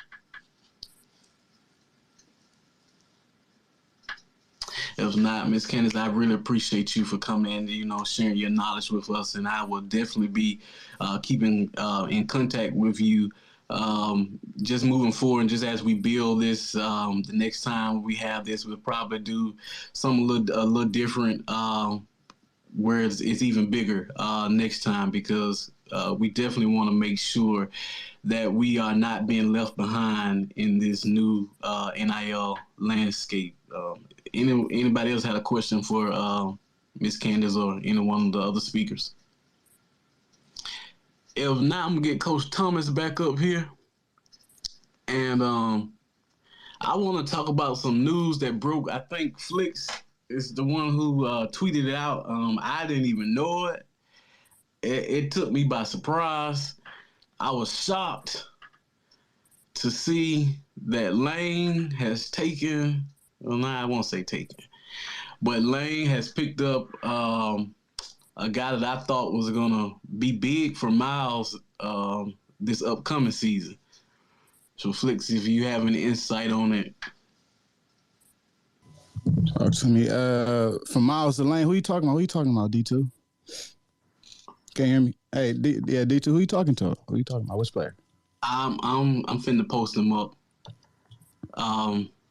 If not, Ms. Candace, I really appreciate you for coming in, sharing your knowledge with us, and I will definitely be keeping in contact with you just moving forward, and just as we build this, the next time we have this, we'll probably do something a little different where it's even bigger next time, because we definitely want to make sure that we are not being left behind in this new NIL landscape. Anybody else had a question for Miss Candace or any one of the other speakers? If not, I'm gonna get Coach Thomas back up here, and I want to talk about some news that broke. I think Flicks is the one who tweeted it out. I didn't even know it. It took me by surprise. I was shocked to see that Lane has taken. Well, nah, I won't say taken, but Lane has picked up a guy that I thought was gonna be big for Miles this upcoming season. So, Flicks, if you have any insight on it. Talk to me. From Miles to Lane, who you talking about? Who you talking about, D2? Can't hear me. Hey, D2, who you talking to? Who you talking about? Which player? I'm finna post them up.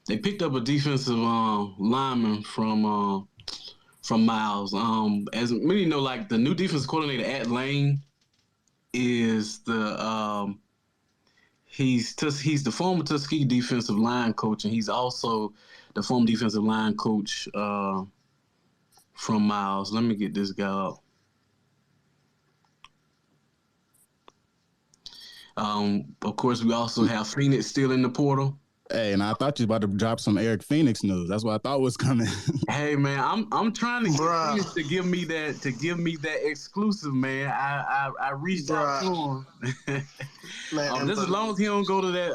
They picked up a defensive lineman from Miles. As many know, like the new defense coordinator at Lane is the he's the former Tuskegee defensive line coach, and he's also the former defensive line coach from Miles. Let me get this guy up. Of course, we also have Phoenix still in the portal. Hey, and I thought you was about to drop some Eric Phoenix news. That's what I thought was coming. Hey man, I'm trying to get Phoenix to give me that exclusive, man. I reached out to him. Man, just as long as he don't go to that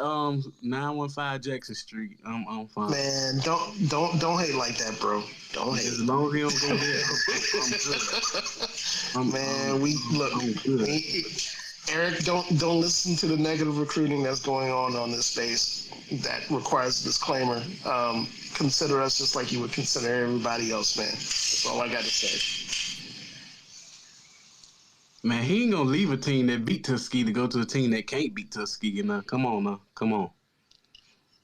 915 Jackson Street, I'm fine. Man, don't hate like that, bro. Don't hate. As long as he don't go there, I'm good. Eric, don't listen to the negative recruiting that's going on this space. That requires a disclaimer. Consider us just like you would consider everybody else, man. That's all I got to say. Man, he ain't gonna leave a team that beat Tuskegee to go to a team that can't beat Tuskegee. Now, come on. All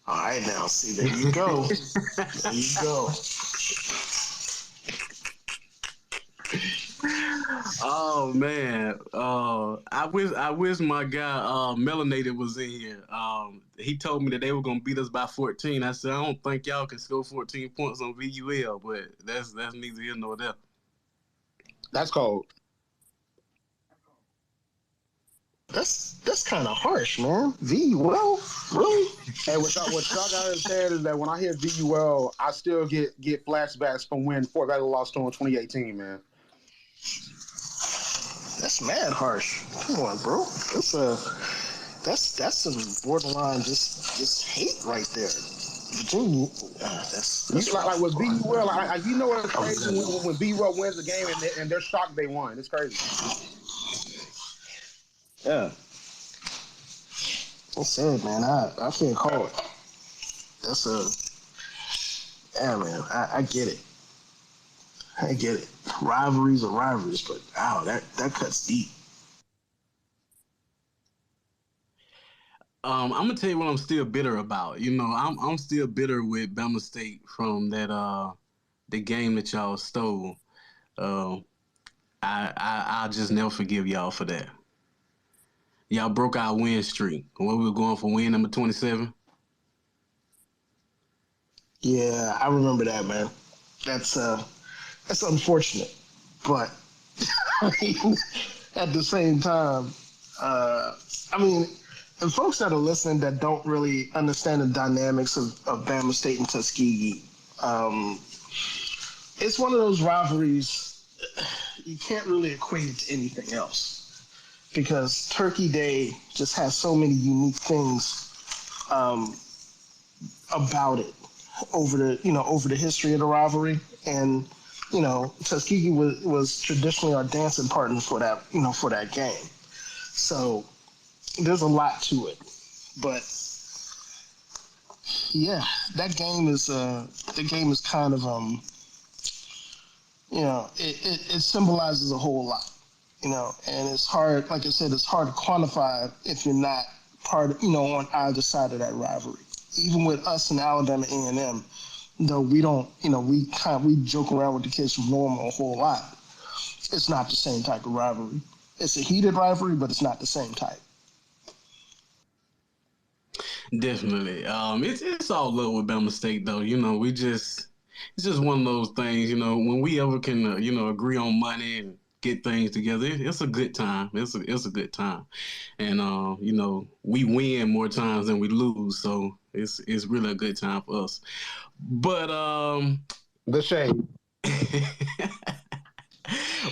right, now, see, there you go. There you go. Oh man, I wish my guy Melanated was in here. He told me that they were gonna beat us by 14. I said I don't think y'all can score 14 points on VUL, but that's neither here nor there. That's cold. That's kind of harsh, man. VUL, really? Hey, what y'all gotta understand is that when I hear VUL, I still get flashbacks from when Fort Valley lost to in 2018, man. That's mad harsh. Come on, bro. That's some borderline just hate right there. Virginia, that's like with VUL. Like you know what's crazy when VUL wins the game and they're shocked they won. It's crazy. Yeah. That's sad, man. I can't call it. That's yeah, man. I get it. I get it. Rivalries are rivalries, but wow, that cuts deep. I'm gonna tell you what I'm still bitter about. You know, I'm still bitter with Bama State from that the game that y'all stole. I'll just never forgive y'all for that. Y'all broke our win streak. When we were going for win number 27. Yeah, I remember that, man. That's unfortunate, but I mean, at the same time, I mean, and folks that are listening that don't really understand the dynamics of Bama State and Tuskegee, it's one of those rivalries you can't really equate it to anything else because Turkey Day just has so many unique things about it over the history of the rivalry. And Tuskegee was traditionally our dancing partner for that game. So there's a lot to it, but yeah, that game is kind of it symbolizes a whole lot, and it's hard, like I said, it's hard to quantify if you're not part of, on either side of that rivalry. Even with us and Alabama A&M, though we don't, we joke around with the kids from Normal a whole lot. it's not the same type of rivalry. It's a heated rivalry, but it's not the same type. Definitely. It's all love with Bama State though. It's just one of those things. When we ever can agree on money and get things together, it's a good time. It's a good time, and we win more times than we lose, so it's really a good time for us. But The shade.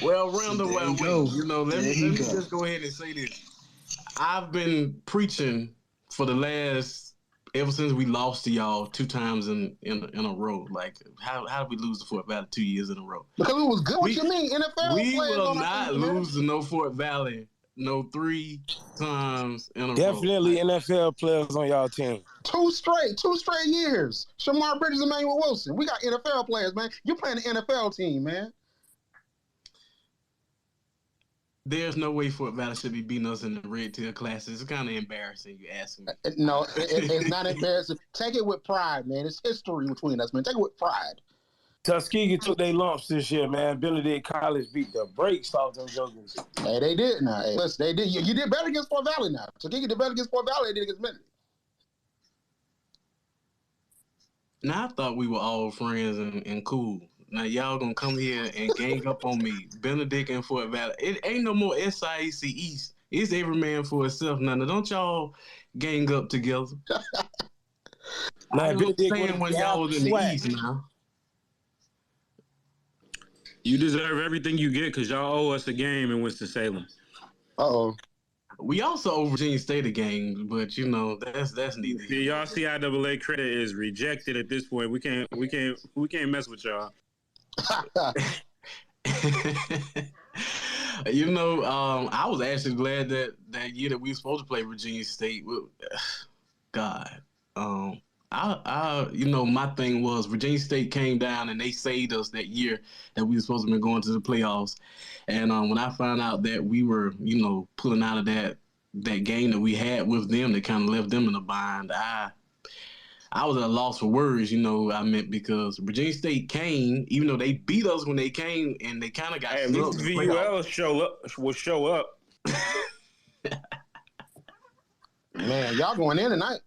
well, roundabout way, let me go. just go ahead and say this. I've been preaching for the last ever since we lost to y'all 2 times in a row. Like, how did we lose to Fort Valley 2 years in a row? Because it was good. What you mean? NFL We players will on our not team, man. lose to no Fort Valley 3 times in a row. Definitely NFL players on y'all team. 2 straight years. Shamar Bridges and Emmanuel Wilson. We got NFL players, man. You're playing the NFL team, man. There's no way Fort Valley should be beating us in the Red Tail classes. It's kind of embarrassing, you asking me. No, it's not embarrassing. Take it with pride, man. It's history between us, man. Take it with pride. Tuskegee took their lumps this year, man. Benedict College beat the brakes off them jokers. Hey, they did now. Hey, listen, they did. You did better against Fort Valley now. Tuskegee did better against Fort Valley than they did against Benedict. Now, I thought we were all friends and cool. Now, y'all gonna come here and gang up on me. Benedict and Fort Valley. It ain't no more SIAC East. It's every man for itself. Now, don't y'all gang up together. I understand when y'all was in the East now. You deserve everything you get because y'all owe us a game in Winston-Salem. Uh-oh. We also owe Virginia State a game, but that's neither. Y'all CIAA credit is rejected at this point. We can't mess with y'all. I was actually glad that year that we were supposed to play Virginia State. God, my thing was Virginia State came down and they saved us that year that we were supposed to be going to the playoffs. And when I found out that we were, pulling out of that game that we had with them that kind of left them in a bind, I was at a loss for words, I meant because Virginia State came, even though they beat us when they came, and they kind of got at least VUL will show up. Man, y'all going in tonight.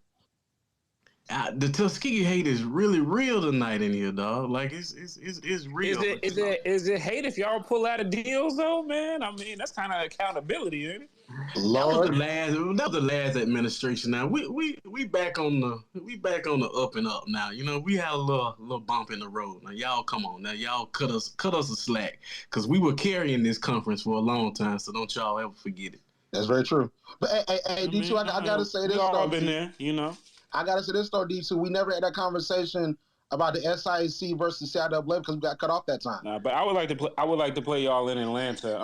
The Tuskegee hate is really real tonight in here, dog. Like it's real. Is it hate if y'all pull out of deals though, man? I mean, that's kind of accountability, isn't it? Lord. That was the last administration. Now we back on the up and up now. We had a little bump in the road. Now y'all come on. Now y'all cut us a slack because we were carrying this conference for a long time. So don't y'all ever forget it. That's very true. But hey, D2, I gotta say this. We all been there, I gotta say this though, D2. We never had that conversation about the SIAC versus CIAA because we got cut off that time. Nah, but I would like to play y'all in Atlanta.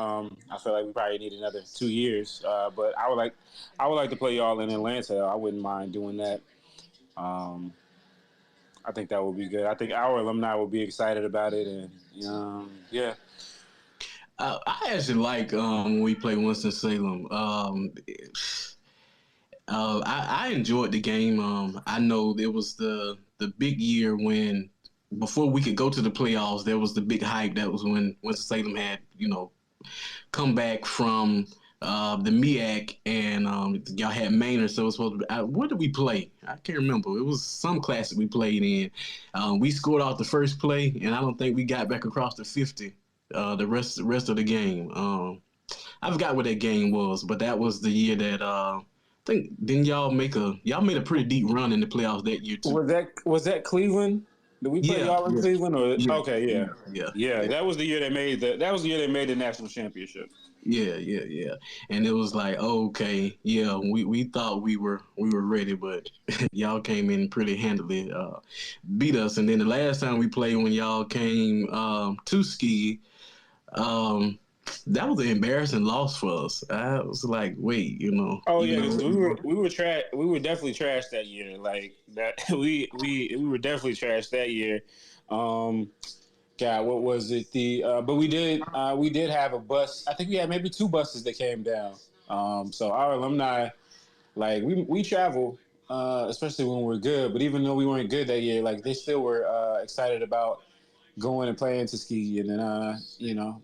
I feel like we probably need another 2 years. But I would like to play y'all in Atlanta. I wouldn't mind doing that. I think that would be good. I think our alumni will be excited about it, and yeah. I actually like when we play Winston-Salem. I enjoyed the game. I know it was the big year when before we could go to the playoffs, there was the big hype. That was when Winston-Salem had come back from the MEAC and y'all had Maynard. So it was supposed to be, what did we play? I can't remember. It was some classic we played in. We scored off the first play, and I don't think we got back across the 50. The rest of the game. I forgot what that game was, but that was the year that I think didn't y'all made a pretty deep run in the playoffs that year too. Was that Cleveland? Did we play y'all in Cleveland? Or okay, yeah. That was the year they made the national championship. Yeah. And it was like, okay, yeah, we thought we were ready, but y'all came in pretty handily, beat us. And then the last time we played when y'all came to Ski, that was an embarrassing loss for us. I was like, wait, Oh yeah, we were definitely trashed that year. Like that, we were definitely trashed that year. God, what was it? But we did have a bus. I think we had maybe 2 buses that came down. So our alumni, like we travel, especially when we're good. But even though we weren't good that year, like they still were excited about go in and play in Tuskegee, and then y'all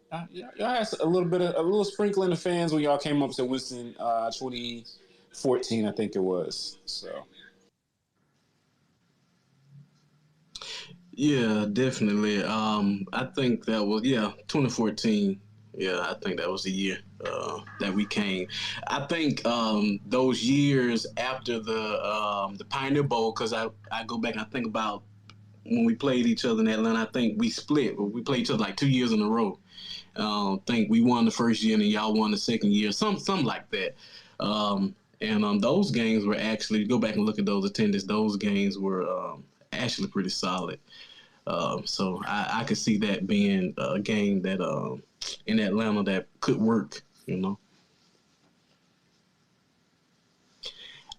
had a little sprinkling of fans when y'all came up to Winston 2014, I think it was. So. Yeah, definitely. I think that was 2014. Yeah, I think that was the year that we came. I think those years after the Pioneer Bowl, because I go back and I think about when we played each other in Atlanta. I think we split, but we played each other like 2 years in a row. I think we won the first year and then y'all won the second year, something like that. And those games were actually, go back and look at those attendance. Those games were actually pretty solid. So I could see that being a game that in Atlanta that could work,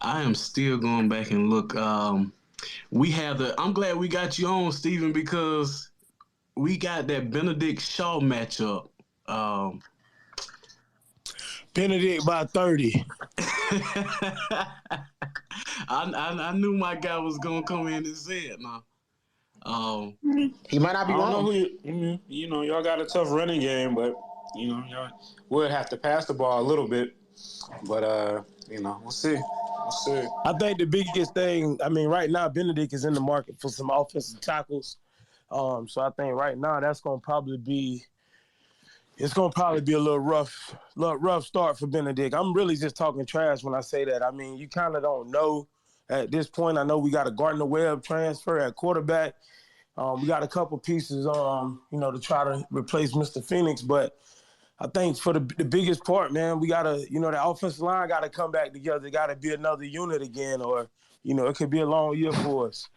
I am still going back and look. I'm glad we got you on, Steven, because we got that Benedict Shaw matchup. Benedict by 30. I knew my guy was going to come in and say it now. He might not be wrong. I don't know who y'all got a tough running game, but y'all would have to pass the ball a little bit. But we'll see. I think the biggest thing, right now Benedict is in the market for some offensive tackles. So I think right now that's gonna probably be a little rough start for Benedict. I'm really just talking trash when I say that. You kind of don't know at this point. I know we got a Gardner Webb transfer at quarterback. We got a couple pieces, to try to replace Mr. Phoenix. But I think for the biggest part, man, we got to, the offensive line got to come back together. It got to be another unit again, or, it could be a long year for us.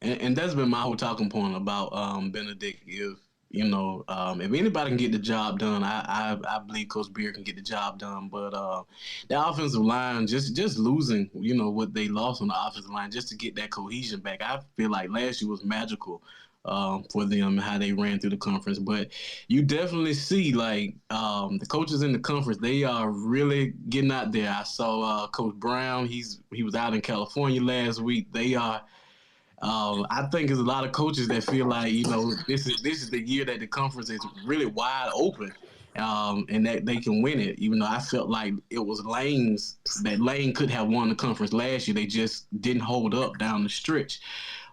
And that's been my whole talking point about Benedict. If anybody can get the job done, I believe Coach Beard can get the job done. But the offensive line, just losing, what they lost on the offensive line, just to get that cohesion back. I feel like last year was magical for them, how they ran through the conference. But you definitely see, the coaches in the conference, they are really getting out there. I saw Coach Brown. He was out in California last week. They are. I think there's a lot of coaches that feel like this is the year that the conference is really wide open, and that they can win it. Even though I felt like it was Lane could have won the conference last year, they just didn't hold up down the stretch.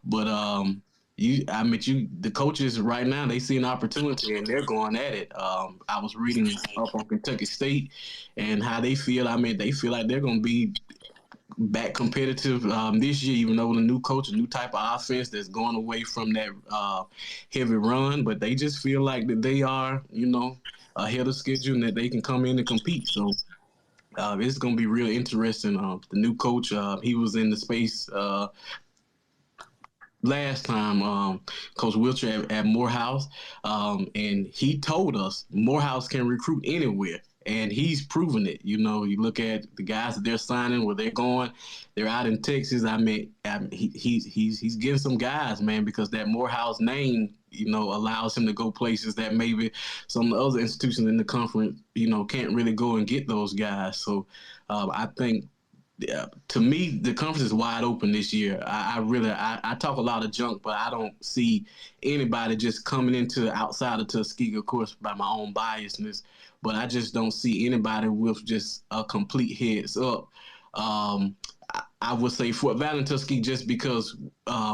But the coaches right now, they see an opportunity and they're going at it. I was reading up on Kentucky State and how they feel. They feel like they're going to be back competitive this year, even though with a new coach, a new type of offense that's going away from that heavy run, but they just feel like that they are, ahead of schedule and that they can come in and compete. So it's going to be real interesting. The new coach, he was in the space last time, Coach Wiltshire at Morehouse, and he told us Morehouse can recruit anywhere. And he's proven it. You look at the guys that they're signing, where they're going. They're out in Texas. He's getting some guys, man, because that Morehouse name, allows him to go places that maybe some of the other institutions in the conference, can't really go and get those guys. So I think, to me, the conference is wide open this year. I talk a lot of junk, but I don't see anybody just coming into outside of Tuskegee, of course, by my own biasness. But I just don't see anybody with just a complete heads up. I would say Fort Valley and Tuskegee, just because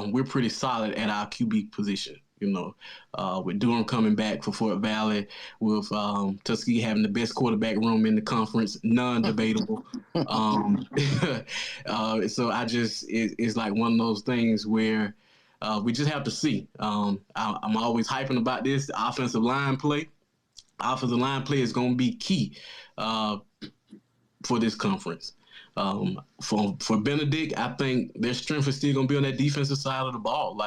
we're pretty solid at our QB position. With Durham coming back for Fort Valley, with Tuskegee having the best quarterback room in the conference, non-debatable. So it's like one of those things where we just have to see. I'm always hyping about this. The offensive line play is going to be key for this conference. For Benedict, I think their strength is still going to be on that defensive side of the ball.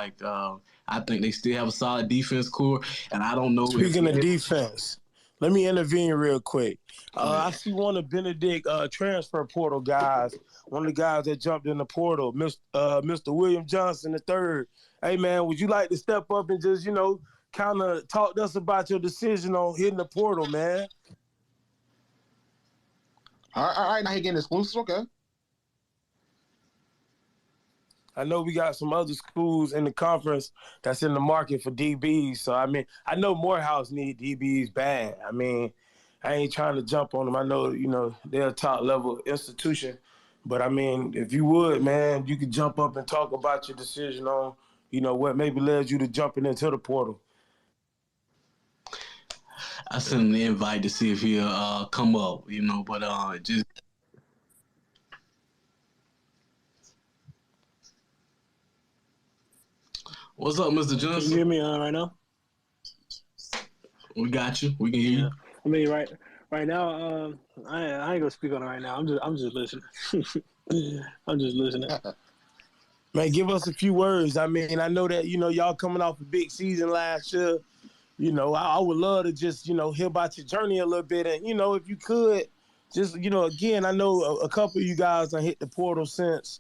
I think they still have a solid defense core, and I don't know. Speaking of defense, let me intervene real quick. I see one of Benedict transfer portal guys, one of the guys that jumped in the portal, Mr. William Johnson III. Hey, man, would you like to step up and just, kind of talk to us about your decision on hitting the portal, man? All right, now he getting exclusive, okay. I know we got some other schools in the conference that's in the market for DBs. So, I mean, I know Morehouse need DBs bad. I mean, I ain't trying to jump on them. I know, they're a top-level institution. But, I mean, if you would, man, you could jump up and talk about your decision on, what maybe led you to jumping into the portal. I sent him the invite to see if he'll come up, but just. What's up, Mr. Johnson? Can you hear me right now? We got you. We can hear you. I mean, right now, I ain't gonna speak on it right now. I'm just listening. I'm just listening. Man, give us a few words. I mean, I know that, y'all coming off a big season last year. I would love to just, hear about your journey a little bit. And, if you could, just, again, I know a couple of you guys done hit the portal since,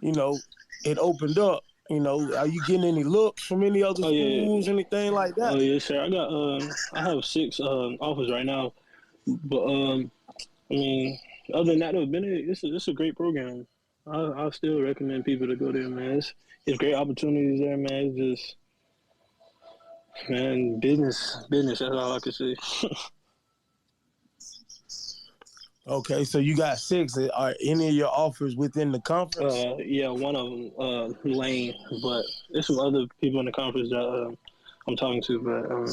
it opened up. Are you getting any looks from any other schools, anything like that? Oh, yeah, sure. I have 6 offers right now. But, I mean, other than that, it's a great program. I still recommend people to go there, man. It's great opportunities there, man. It's just, man, business. That's all I can say. Okay, so you got 6. Are any of your offers within the conference? Yeah, one of them, Lane, but there's some other people in the conference that I'm talking to, but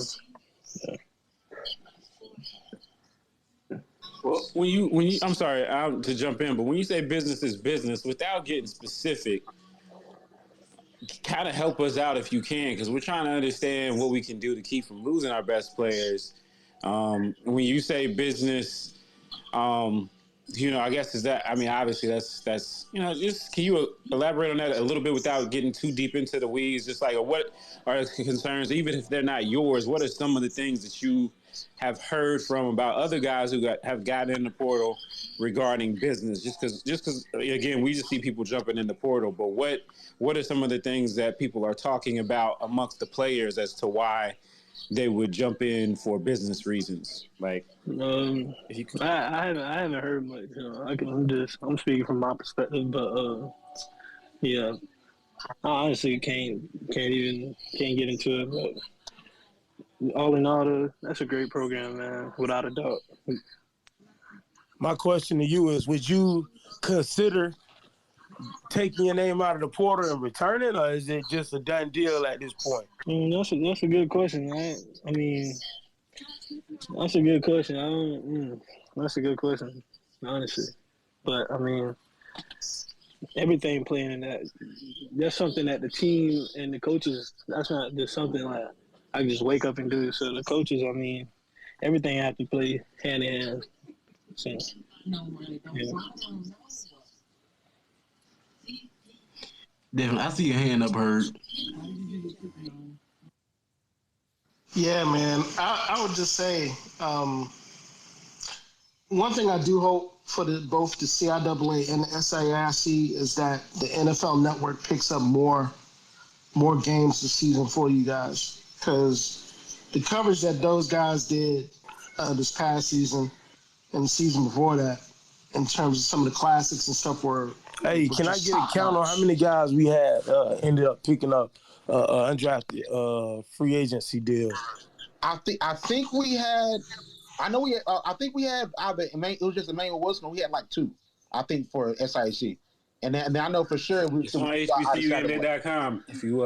yeah. Well, when you, I'm sorry to jump in, but when you say business is business, without getting specific, kind of help us out if you can, because we're trying to understand what we can do to keep from losing our best players. When you say business, I guess is that, I mean, obviously that's, just, can you elaborate on that a little bit without getting too deep into the weeds? Just like, what are the concerns, even if they're not yours, what are some of the things that you have heard from about other guys who have gotten in the portal regarding business? Just because, again, we just see people jumping in the portal, but what are some of the things that people are talking about amongst the players as to why they would jump in for business reasons? Like, I haven't heard much. I'm speaking from my perspective, but yeah, I honestly can't get into it. But all in all, that's a great program, man, without a doubt. My question to you is: would you consider taking your name out of the portal and returning, or is it just a done deal at this point? That's a good question, right? I mean, that's a good question. That's a good question, honestly. But I mean, everything playing in that, that's something that the team and the coaches, that's not just something like I can just wake up and do. So the coaches, I mean, everything have to play hand in hand. So, yeah. Definitely. I see your hand up, Herb. Yeah, man. I would just say one thing I do hope for both the CIAA and the SIAC is that the NFL Network picks up more games this season for you guys, because the coverage that those guys did this past season and the season before that, in terms of some of the classics and stuff, were. Hey, can I get a count on how many guys we had ended up picking up undrafted free agency deals? I think we had. I know we. I think we had either. It was just Emmanuel Wilson. We had like 2. I think for SIAC, and then I know for sure it's on HBCUGameDay.com. If you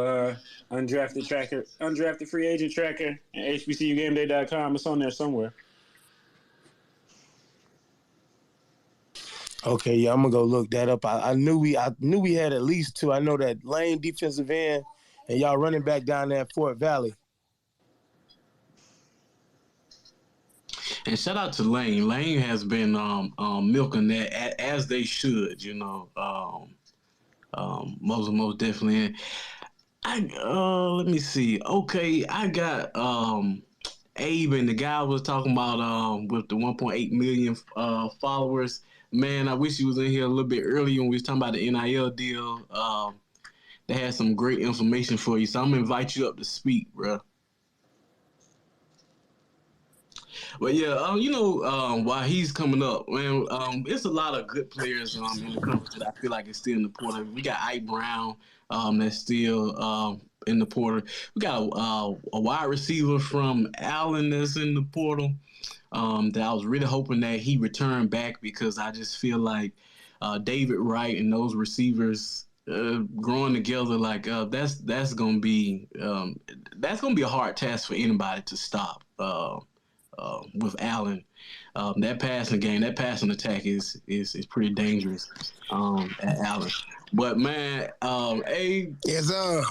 undrafted free agent tracker, and HBCUGameDay.com, it's on there somewhere. Okay, yeah, I'm gonna go look that up. I knew we had at least 2. I know that Lane defensive end and y'all running back down there at Fort Valley. And shout out to Lane. Lane has been milking that as they should, most definitely. Let me see. Okay, I got Abe, and the guy was talking about with the 1.8 million followers. Man, I wish he was in here a little bit earlier when we was talking about the NIL deal. They had some great information for you, so I'm gonna invite you up to speak, bro. But yeah, while he's coming up, man, it's a lot of good players in the conference that I feel like is still in the portal. We got Ike Brown, that's still in the portal. We got a wide receiver from Allen that's in the portal. That I was really hoping that he returned back because I just feel like David Wright and those receivers growing together, like that's gonna be a hard task for anybody to stop. With Allen, that passing attack is pretty dangerous at Allen. But man, Yes, sir.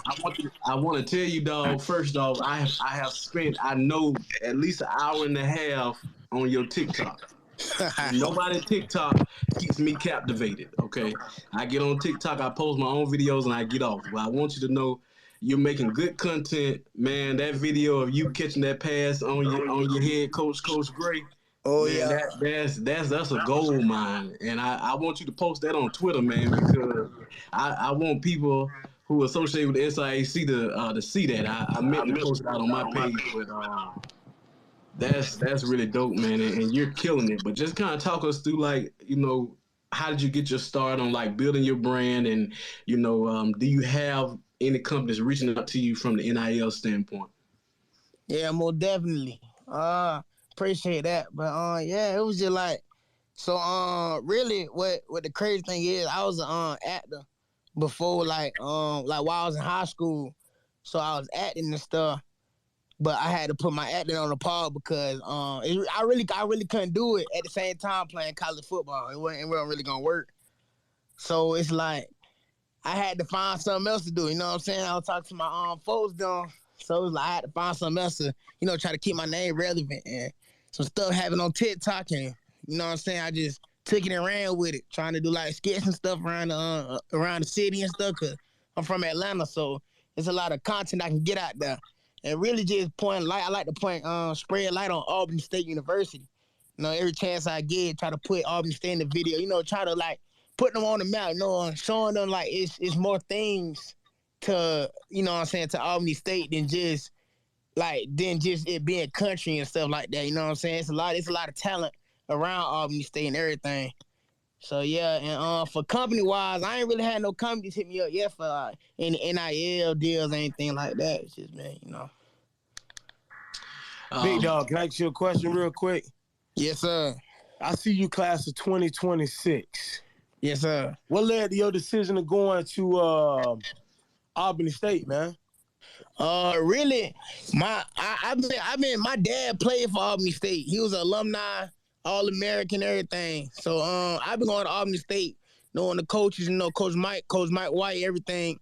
I want to tell you, dog. First off, I have spent, I know, at least an hour and a half on your TikTok. Nobody TikTok keeps me captivated. Okay, I get on TikTok, I post my own videos, and I get off. But I want you to know you're making good content, man. That video of you catching that pass on your head, Coach Gray. Oh Man, yeah. that's a gold mine, and I want you to post that on Twitter, man, because I want people who associate with the SIAC to see that. I meant to post it out on my page, but that's really dope, man, and you're killing it. But just kind of talk us through, like, how did you get your start on like building your brand, and do you have any companies reaching out to you from the NIL standpoint? Yeah, most definitely. Appreciate that. But yeah, it was just like really what the crazy thing is, I was an actor before, like while I was in high school. So I was acting and stuff. But I had to put my acting on the pause because I really couldn't do it at the same time playing college football. It wasn't really gonna work. So it's like I had to find something else to do. You know what I'm saying? I was talking to my folks though. So it was like I had to find something else to, try to keep my name relevant. And some stuff happened on TikTok, and you know what I'm saying? I just took it and ran with it, trying to do like skits and stuff around the city and stuff, because I'm from Atlanta, so there's a lot of content I can get out there. And really just point light. I like to spread light on Albany State University. Every chance I get, try to put Albany State in the video. Try to like put them on the map. Showing them like it's more things to, what I'm saying, to Albany State than just it being country and stuff like that. You know what I'm saying? It's a lot of talent around Albany State and everything. So yeah, and for company wise, I ain't really had no companies hit me up yet for any NIL deals or anything like that. It's just been, Big dog, can I ask you a question real quick? Yes, sir. I see you class of 2026. Yes, sir. What led to your decision of going to Albany State, man? Really, my dad played for Albany State. He was an alumni, All-American, everything. So I've been going to Albany State, knowing the coaches, Coach Mike White, everything.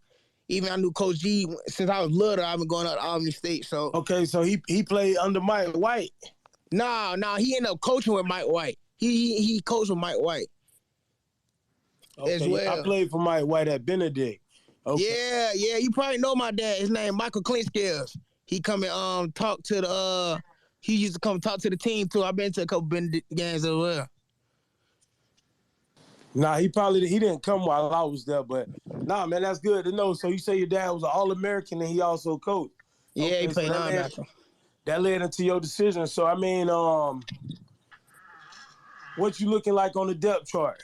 Even I knew Coach G since I was little. I've been going to Albany State. So okay, so he played under Mike White. No, he ended up coaching with Mike White. He coached with Mike White. Okay, as well. I played for Mike White at Benedict. Okay. Yeah. You probably know my dad. His name Michael Clinkscales. He come and talk to the he used to come talk to the team too. I've been to a couple Benedict games as well. Nah, he didn't come while I was there, but nah, man, that's good to know. So you say your dad was an All-American and he also coached. Yeah, okay, he played linebacker. That led into your decision. So I mean, what you looking like on the depth chart?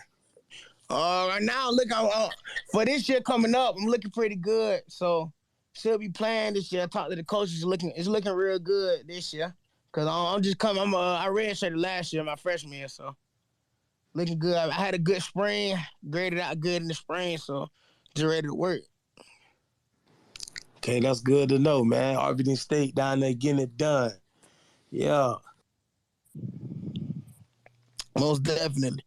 Right now, look, for this year coming up, I'm looking pretty good. So should be playing this year. I talked to the coaches. It's looking real good this year. Cause I'm just coming. I redshirted last year, my freshman year, so looking good. I had a good spring, graded out good in the spring, so just ready to work. Okay, that's good to know, man. Albany State down there getting it done. Yeah. Most definitely.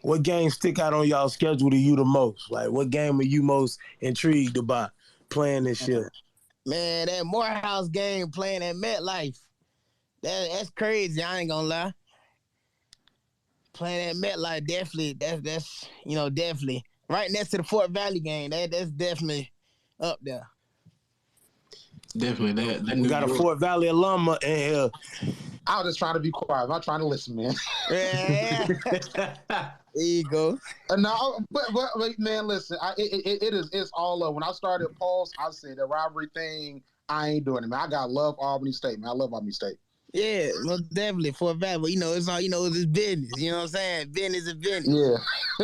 What games stick out on y'all schedule to you the most? Like, what game are you most intrigued about playing this year? Man, that Morehouse game playing at MetLife. That's crazy. I ain't gonna lie. Playing at MetLife, definitely. That's definitely right next to the Fort Valley game. That's definitely up there. Definitely that. We got a Fort Valley alum in here. I was just trying to be quiet. I'm not trying to listen, man. Yeah. There you go. No, but man, listen. It's all up. When I started Pulse, I said the rivalry thing. I ain't doing it, man. I got love Albany State, man. I love Albany State. Yeah, most definitely for a fact. But it's all it's business. You know what I'm saying? Business is business.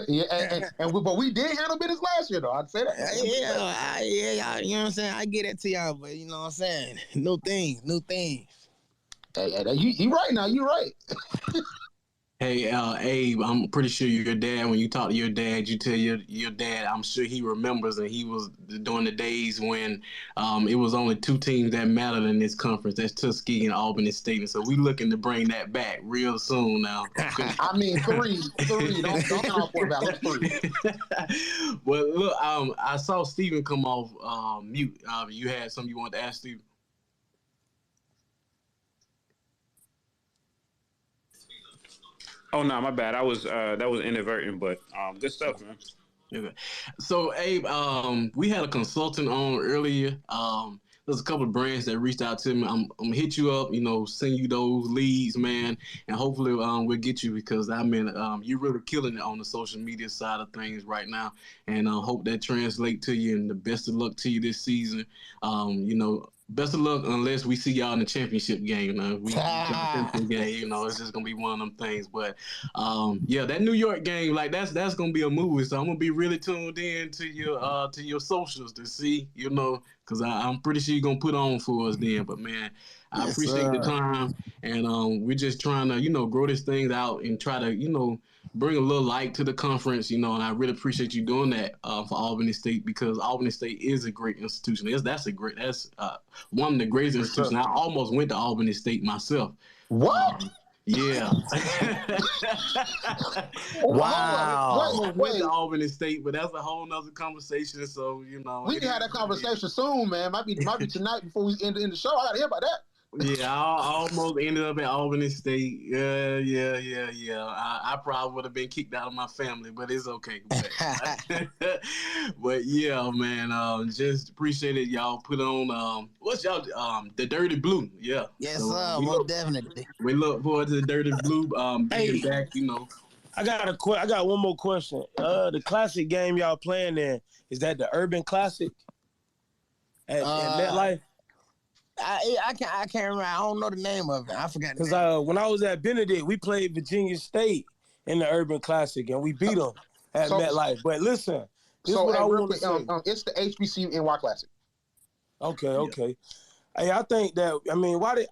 Yeah, yeah, but we did handle business last year, though. I'd say that. Yeah, you know what I'm saying? I get it to y'all, but you know what I'm saying? New things. Hey, you right now. You right. Hey, Abe, I'm pretty sure your dad, when you talk to your dad, you tell your dad, I'm sure he remembers, and he was during the days when it was only two teams that mattered in this conference. That's Tuskegee and Albany State. And so we looking to bring that back real soon now. I mean, three. Don't count for about. Let's three. Well, look, I saw Steven come off mute. You had something you wanted to ask Steven? Oh no, my bad. I was that was inadvertent, but good stuff, man. Okay. So Abe, we had a consultant on earlier. There's a couple of brands that reached out to me. I'm gonna hit you up, send you those leads, man, and hopefully we'll get you because you're really killing it on the social media side of things right now, and I hope that translate to you. And the best of luck to you this season. Best of luck unless we see y'all in the championship game. We championship game, it's just gonna be one of them things. But that New York game, like that's gonna be a movie. So I'm gonna be really tuned in to your socials to see, because I'm pretty sure you're gonna put on for us then. But man, I appreciate the time, and we're just trying to grow this thing out and try to bring a little light to the conference, and I really appreciate you doing that for Albany State because Albany State is a great institution. That's one of the greatest institutions. I almost went to Albany State myself. What? Yeah. Wow. Went to Albany State, but that's a whole nother conversation. So we can have that conversation soon, man. Might be tonight before we end the show. I gotta hear about that. Yeah, I almost ended up at Albany State. Yeah. I probably would have been kicked out of my family, but it's okay. But yeah, man, just appreciate it. Y'all put on what's y'all the Dirty Blue? Yeah. Yes, sir. Most definitely. We look forward to the Dirty Blue being back. I got one more question. The classic game y'all playing in, is that the Urban Classic at MetLife? I can't remember. I don't know the name of it. I forgot. Because when I was at Benedict, we played Virginia State in the Urban Classic, and we beat them at MetLife. But listen, this is what I want to say. It's the HBCU NY Classic. Okay. Hey, I think that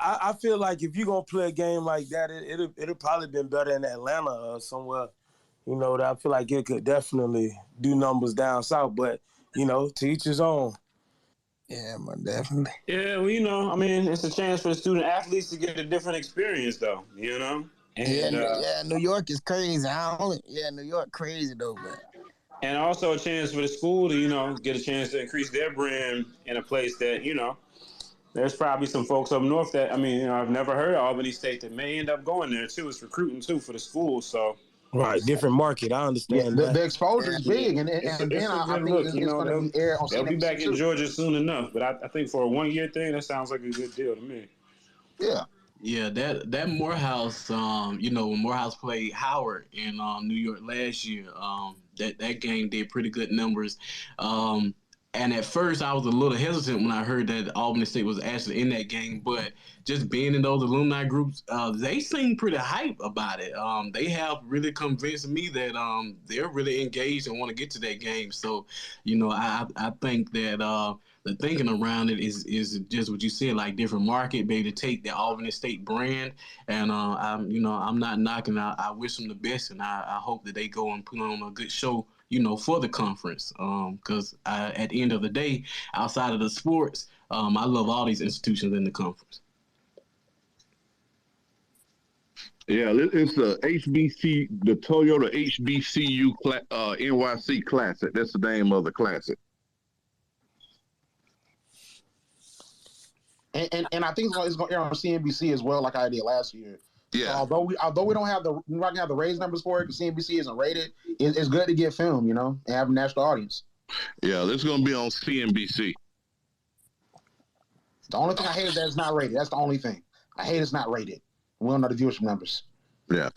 I feel like if you're gonna play a game like that, it'll probably been better in Atlanta or somewhere. That I feel like it could definitely do numbers down south. But to each his own. Yeah, definitely. Yeah, well, it's a chance for the student athletes to get a different experience, though. And, New York is crazy. New York crazy though, but. And also a chance for the school to, get a chance to increase their brand in a place that, there's probably some folks up north that, I've never heard of Albany State that may end up going there too. It's recruiting too for the school, so. Right, different market. I understand that. The exposure is big, and then I think it's going to be aired on. They'll be back in Georgia soon enough, but I think for a 1 year thing, that sounds like a good deal to me. Yeah. Yeah, that Morehouse, when Morehouse played Howard in New York last year, that game did pretty good numbers. And at first, I was a little hesitant when I heard that Albany State was actually in that game. But just being in those alumni groups, they seem pretty hype about it. They have really convinced me that they're really engaged and want to get to that game. So, I think that the thinking around it is just what you said, like different market, be able to take the Albany State brand. And I'm not knocking. I wish them the best, and I hope that they go and put on a good show. For the conference, because at the end of the day, outside of the sports, I love all these institutions in the conference. Yeah, it's the the Toyota HBCU NYC Classic. That's the name of the classic. And I think it's going to air on CNBC as well, like I did last year. Yeah. Although we don't have we're not gonna have the raise numbers for it because CNBC isn't rated. It's good to get film, and have a national audience. Yeah, this is gonna be on CNBC. The only thing I hate is that it's not rated. That's the only thing I hate. It's not rated. We don't know the viewership numbers. Yeah,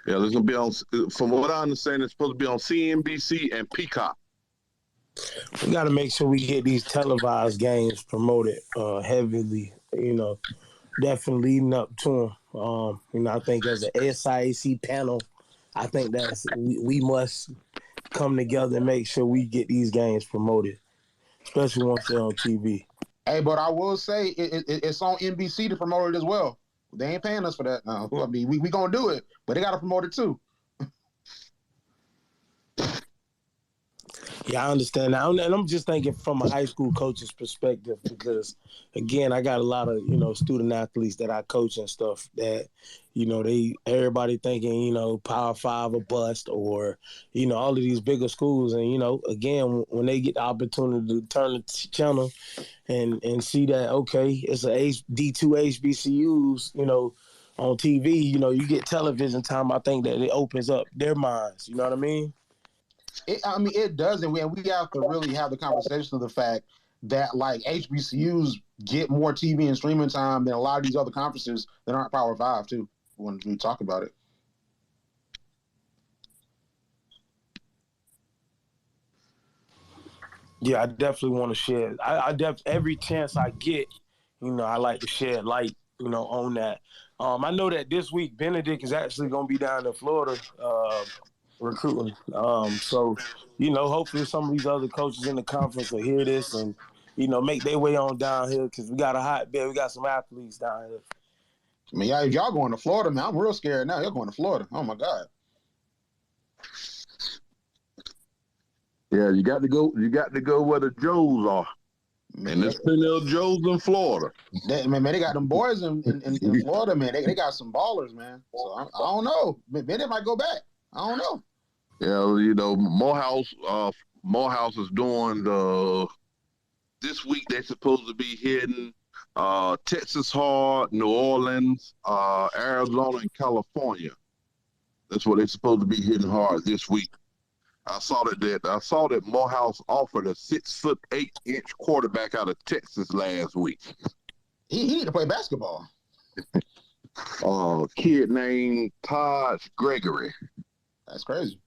this is gonna be on. From what I understand, it's supposed to be on CNBC and Peacock. We got to make sure we get these televised games promoted heavily. definitely leading up to them. I think as a SIAC panel, I think we must come together and make sure we get these games promoted, especially once they're on TV. Hey, but I will say it's on NBC to promote it as well. They ain't paying us for that now. I mean, we gonna do it, but they gotta promote it too. Yeah, I understand now, and I'm just thinking from a high school coach's perspective because, again, I got a lot of student athletes that I coach and stuff that, everybody thinking Power 5 or bust or all of these bigger schools, and again when they get the opportunity to turn the channel and see that it's a D2 HBCUs on TV, you get television time. I think that it opens up their minds. You know what I mean? It does, and we have to really have the conversation of the fact that like HBCUs get more TV and streaming time than a lot of these other conferences that aren't Power 5 too. When we talk about it. Yeah, I definitely want to share. Every chance I get, I like to shed light, on that. I know that this week Benedict is actually going to be down in Florida recruiting. So, hopefully some of these other coaches in the conference will hear this and, make their way on down here because we got a hotbed. We got some athletes down here. I mean, if y'all going to Florida, man, I'm real scared now. You're going to Florida. Oh my God. Yeah, you got to go. You got to go where the Joes are, and there's plenty of Joes in Florida. They got them boys in Florida, man. They got some ballers, man. So I don't know. Maybe they might go back. I don't know. Yeah, Morehouse is doing this week. They're supposed to be hitting Texas hard, New Orleans, Arizona, and California. That's what they're supposed to be hitting hard this week. I saw that Morehouse offered a 6'8" quarterback out of Texas last week. He need to play basketball. Kid named Todd Gregory. That's crazy.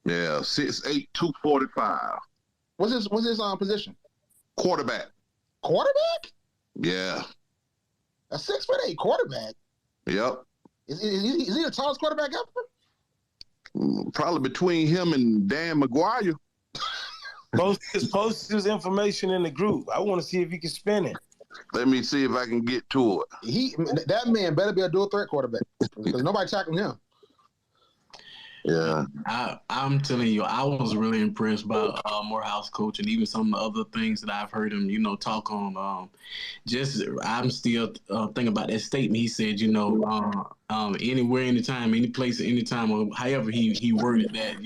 Yeah, 6'8", 245. What's his position? Quarterback. Quarterback? Yeah. A 6'8" quarterback. Yep. Is he the tallest quarterback ever? Probably between him and Dan McGuire. Post his information in the group. I want to see if he can spin it. Let me see if I can get to it. That man better be a dual threat quarterback because nobody tackling him. Yeah, I'm telling you, I was really impressed by Morehouse coach and even some of the other things that I've heard him, talk on. I'm still thinking about that statement he said, anywhere, anytime, any place, anytime, or however he worded that,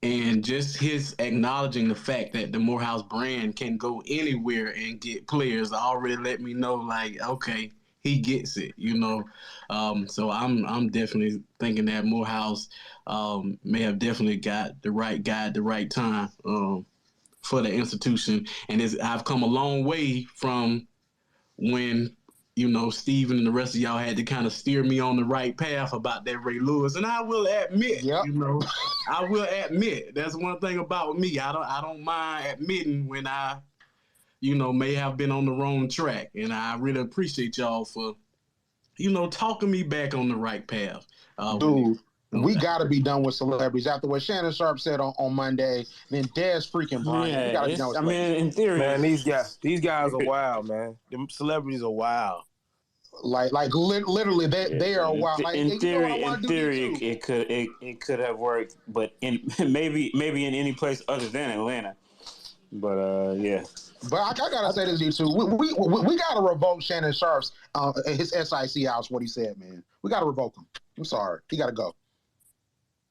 and just his acknowledging the fact that the Morehouse brand can go anywhere and get players already let me know, like, okay, he gets it, So I'm definitely thinking that Morehouse may have definitely got the right guy at the right time for the institution. And I've come a long way from when, Steven and the rest of y'all had to kind of steer me on the right path about that Ray Lewis. And I will admit, I will admit that's one thing about me. I don't mind admitting when I may have been on the wrong track. And I really appreciate y'all for, talking me back on the right path. Dude, we got to be done with celebrities after what Shannon Sharp said on Monday. Then Dez freaking Bryant. Yeah, we got to be done with celebrities. In theory, man, these guys are wild, man. Them celebrities are wild. Like literally, they are wild. Like, in theory, it could have worked, but maybe in any place other than Atlanta. But yeah. But I gotta say this to you too. We gotta revoke Shannon Sharp's his SIC house. What he said, man. We gotta revoke him. I'm sorry. He gotta go.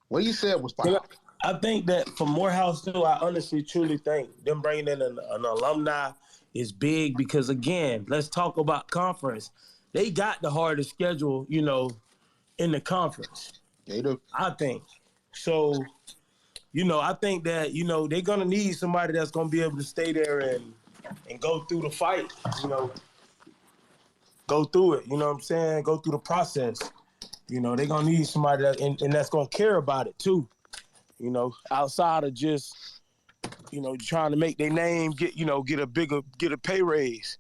What he said was fine. I think that for Morehouse too, I honestly truly think them bringing in an alumni is big because again, let's talk about conference. They got the hardest schedule, in the conference. They do. I think so. I think that, they're going to need somebody that's going to be able to stay there and go through the fight, go through it, you know what I'm saying? Go through the process. They're going to need somebody and that's going to care about it too, outside of just, trying to make their name get a pay raise.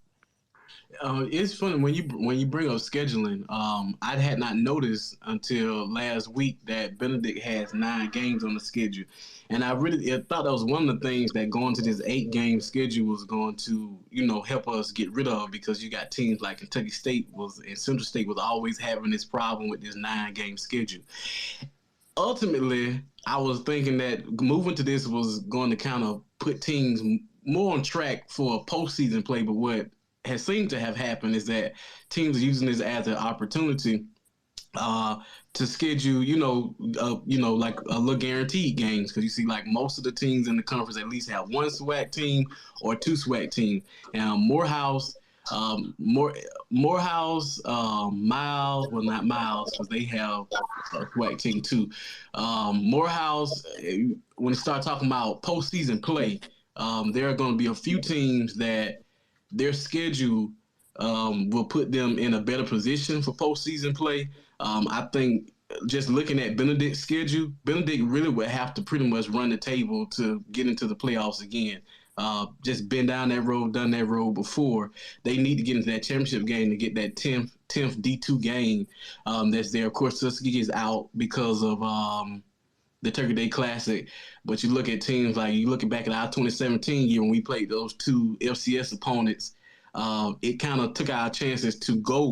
It's funny when you bring up scheduling. I had not noticed until last week that Benedict has 9 games on the schedule, and I thought that was one of the things that going to this 8-game schedule was going to help us get rid of, because you got teams like Kentucky State and Central State was always having this problem with this 9-game schedule. Ultimately, I was thinking that moving to this was going to kind of put teams more on track for postseason play, but what has seemed to have happened is that teams are using this as an opportunity to schedule, like a little guaranteed games, because you see, like, most of the teams in the conference at least have 1 SWAC team or 2 SWAC team. And Morehouse, Miles, well, not Miles, because they have a SWAC team too. Morehouse, when you start talking about postseason play, there are going to be a few teams that their schedule will put them in a better position for postseason play. I think just looking at Benedict's schedule, Benedict really would have to pretty much run the table to get into the playoffs again. Just been down that road, done that road before. They need to get into that championship game to get that 10th D2 game that's there. Of course, Tuskegee is out because of the Turkey Day Classic. But you look at teams like, you looking back at our 2017 year when we played those 2 FCS opponents, it kind of took our chances to go,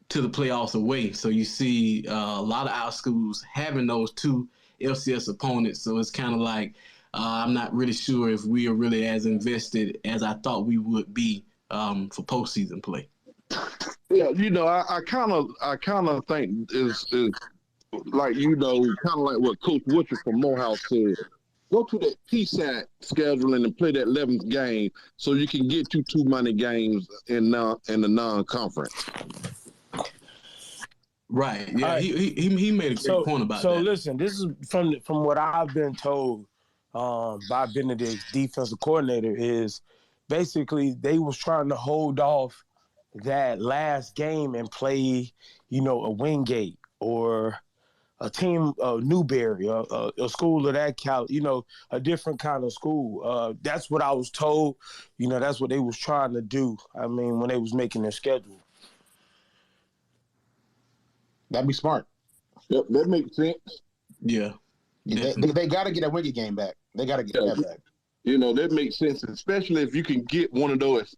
to the playoffs away. So you see a lot of our schools having those 2 FCS opponents. So it's kind of like, I'm not really sure if we are really as invested as I thought we would be for postseason play. Yeah, I kind of think is like, kind of like what Coach Woodruff from Morehouse said. Go to that PSAC scheduling and play that 11th game so you can get you 2 money games in the non-conference. Right. Yeah. Right. He made a great point about that. So listen, this is from what I've been told by Benedict's defensive coordinator, is basically they was trying to hold off that last game and play, a Wingate or a team, Newberry, a school of that caliber, a different kind of school. That's what I was told. That's what they was trying to do. I mean, when they was making their schedule. That'd be smart. Yep, that makes sense. Yeah. They got to get that Wingate game back. They got to get that back. That makes sense, especially if you can get one of those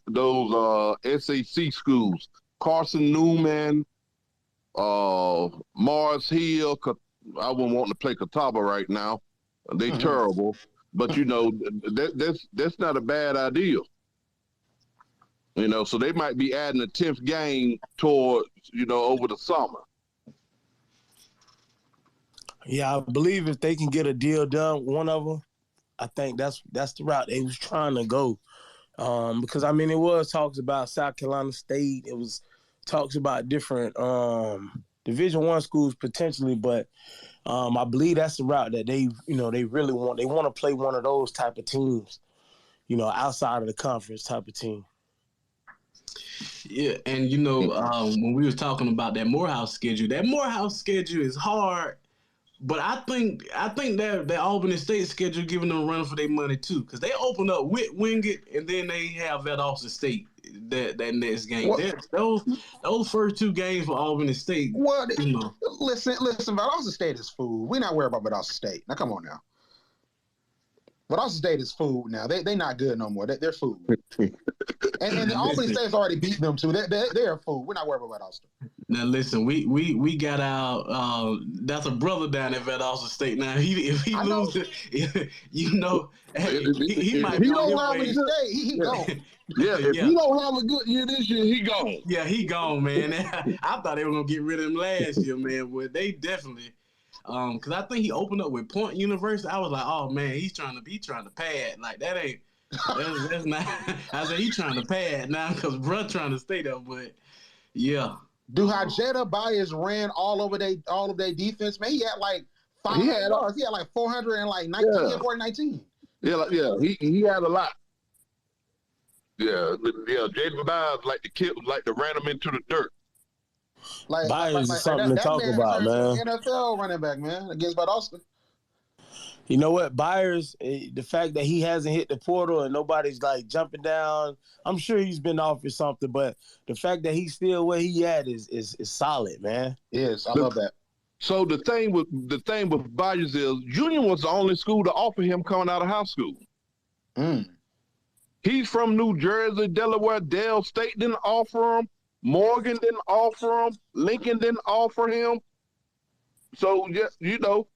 SAC schools, Carson Newman, Mars Hill. I wouldn't want to play Catawba right now. They terrible, but that's not a bad idea. So they might be adding a 10th game toward over the summer. Yeah, I believe if they can get a deal done, one of them, I think that's the route they was trying to go. Because I mean, it was talks about South Carolina State. It was talks about different Division I schools potentially, but I believe that's the route that they really want. They want to play one of those type of teams, outside of the conference type of team. Yeah, and when we was talking about that Morehouse schedule is hard. But I think that Albany State schedule giving them a run for their money too, because they open up with Wingate and then they have Valdosta State that next game. Those first 2 games for Albany State. Well, listen, Valdosta State is food. We're not worried about Valdosta State. Now come on now. Valdosta State is food now. They not good no more. They're food. and Albany State's already beat them too. They're food. We're not worried about Valdosta. Now listen, we got our that's a brother down at Valdosta State. Now if he loses, he might. He don't have any state. He gone. If he don't have a good year this year, he gone. Yeah, he gone, man. I thought they were gonna get rid of him last year, man. But they definitely. Because I think he opened up with Point University. I was like, oh man, he's trying to pad. Like that ain't. That's not. I said he's trying to pad now because bruh trying to stay there. But yeah. Do Hajeda Bias ran all of their defense? Man, he had like 500 yards. He had like 400 and like 19. Yeah. 419. Yeah, he had a lot. Yeah. Jaden Bias like to ran him into the dirt. Bias is something to talk about, man. NFL running back, man, against Valdosta. You know what, Byers, the fact that he hasn't hit the portal and nobody's like jumping down, I'm sure he's been off or something, but the fact that he's still where he at is solid, man. Yes, I love that. So the thing with Byers is Union was the only school to offer him coming out of high school. He's from New Jersey, Delaware. Dale State didn't offer him. Morgan didn't offer him. Lincoln didn't offer him. So, you know,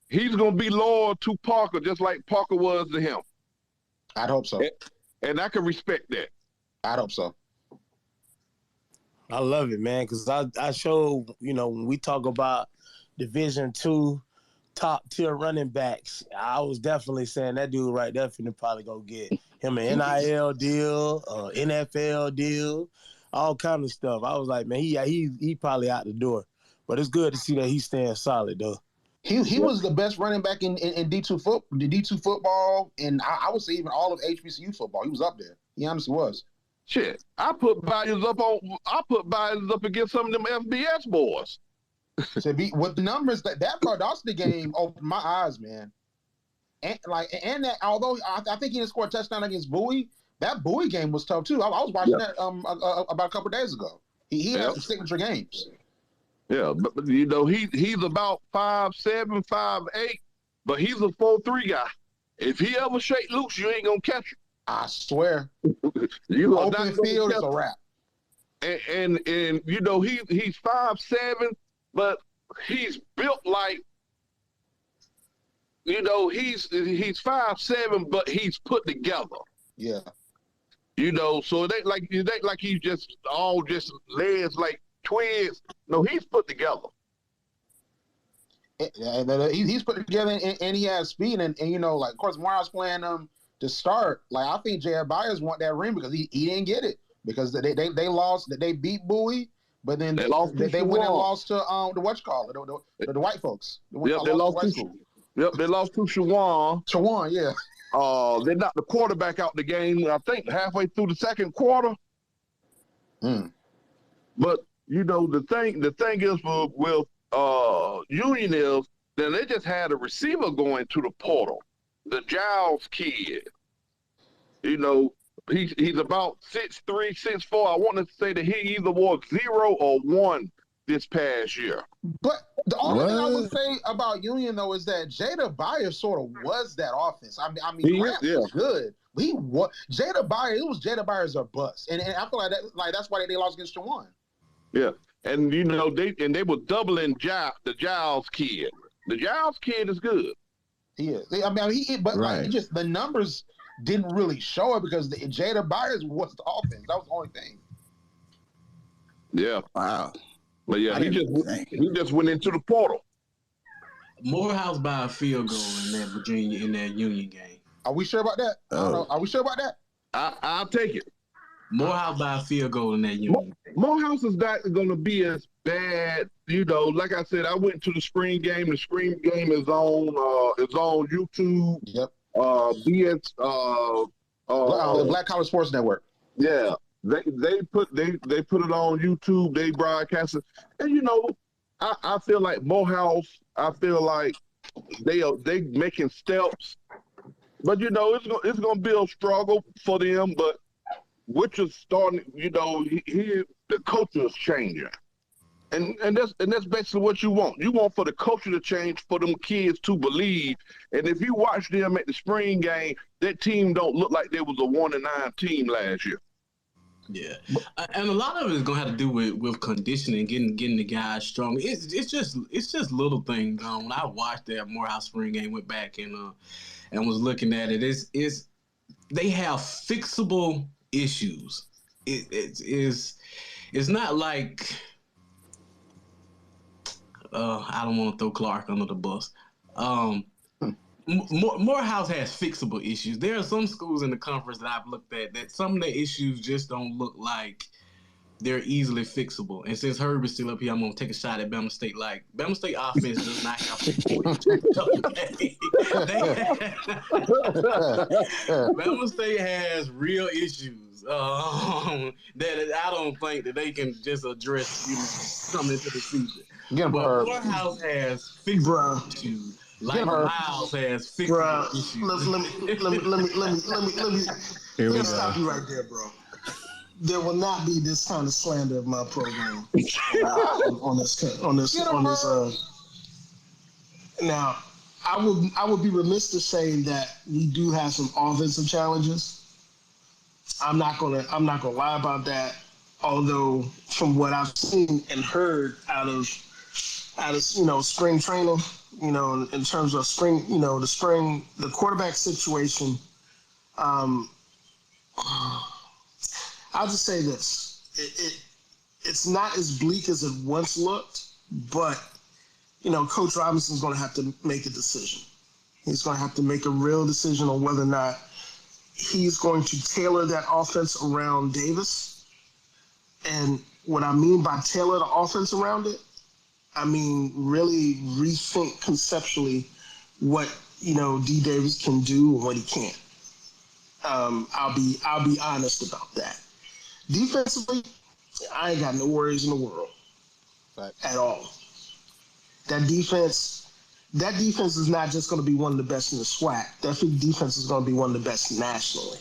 he's going to be loyal to Parker just like Parker was to him. I'd hope so. And I can respect that. I'd hope so. I love it, man, because I show, you know, when we talk about Division II top-tier running backs, I was definitely saying that dude right there finna probably go get him an NIL deal, NFL deal, all kind of stuff. I was like, man, he probably out the door. But it's good to see that he's staying solid, though. He was the best running back in D2 football, and I would say even all of HBCU football. He was up there. He honestly was. Shit, I put Byers up against some of them FBS boys. To be with the numbers that Cardosity game opened my eyes, man. And that although I think he didn't score a touchdown against Bowie, that Bowie game was tough too. I was watching that about a couple of days ago. He had some signature games. Yeah, but you know he's about 5'7", 5'8", but he's a 4'3" guy. If he ever shake loose, you ain't gonna catch him. I swear. You open field is a wrap. And you know he's 5'7", but he's built like, you know, he's 5'7", but he's put together. Yeah. You know, so it ain't like he's just all just legs like twigs. No, he's put together. He's put together, and he has speed, and you know, like of course, Morehouse playing him to start. Like I think J.R. Byers want that ring because he didn't get it because they lost. They beat Bowie, but then they went and lost to the white folks. They lost to Shawan. Shawan, yeah. They knocked the quarterback out the game. I think halfway through the second quarter. But you know the thing is with Union is then they just had a receiver going to the portal, the Giles kid. You know he's about 6'3", 6'4". I want to say that he either was 0 or 1 this past year. But the only thing I would say about Union though is that Jada Byers sort of was that offense. I mean, Grant was good. He was Jada Byers. It was Jada Byers or bust, and I feel like that's why they lost against Shawan. Yeah, and you know they were doubling the Giles kid. The Giles kid is good. He is. I mean, like, just the numbers didn't really show it because Jada Byers was the offense. That was the only thing. Yeah. Wow. But yeah, he just went into the portal. Morehouse by a field goal in that Union game. Are we sure about that? I don't know. Are we sure about that? I'll take it. Morehouse by a field goal in that Union. Morehouse is not going to be as bad. You know, like I said, I went to the spring game. The spring game is on YouTube. Yep. Black College Sports Network. Yeah. They put it on YouTube. They broadcast it, and you know, I feel like Morehouse. I feel like they making steps, but you know, it's gonna be a struggle for them. But which is starting, you know, the culture is changing, and that's basically what you want. You want for the culture to change, for them kids to believe. And if you watch them at the spring game, that team don't look like they was a 1-9 team last year. Yeah, and a lot of it is gonna have to do with conditioning, getting the guys strong. It's just little things. When I watched that Morehouse spring game, went back and was looking at it, they have fixable issues. It's not like I don't want to throw Clark under the bus. Morehouse has fixable issues. There are some schools in the conference that I've looked at that some of the issues just don't look like they're easily fixable. And since Herb is still up here, I'm going to take a shot at Bama State. Like, Bama State offense does not have Bama State has real issues that I don't think that they can just address coming into the season. Yeah, but Morehouse has fixable issues Like Miles has fixed Bruh, issues. let me stop you right there, bro. There will not be this kind of slander of my program on this. Now, I would be remiss to say that we do have some offensive challenges. I'm not gonna lie about that. Although from what I've seen and heard out of spring training, in terms of the quarterback situation, I'll just say this: it's not as bleak as it once looked, but Coach Robinson's going to have to make a decision. He's going to have to make a real decision on whether or not he's going to tailor that offense around Davis. And what I mean by tailor the offense around it, I mean really rethink conceptually what D Davis can do and what he can't. I'll be honest about that. Defensively, I ain't got no worries in the world at all. That defense is not just going to be one of the best in the SWAC. That defense is going to be one of the best nationally,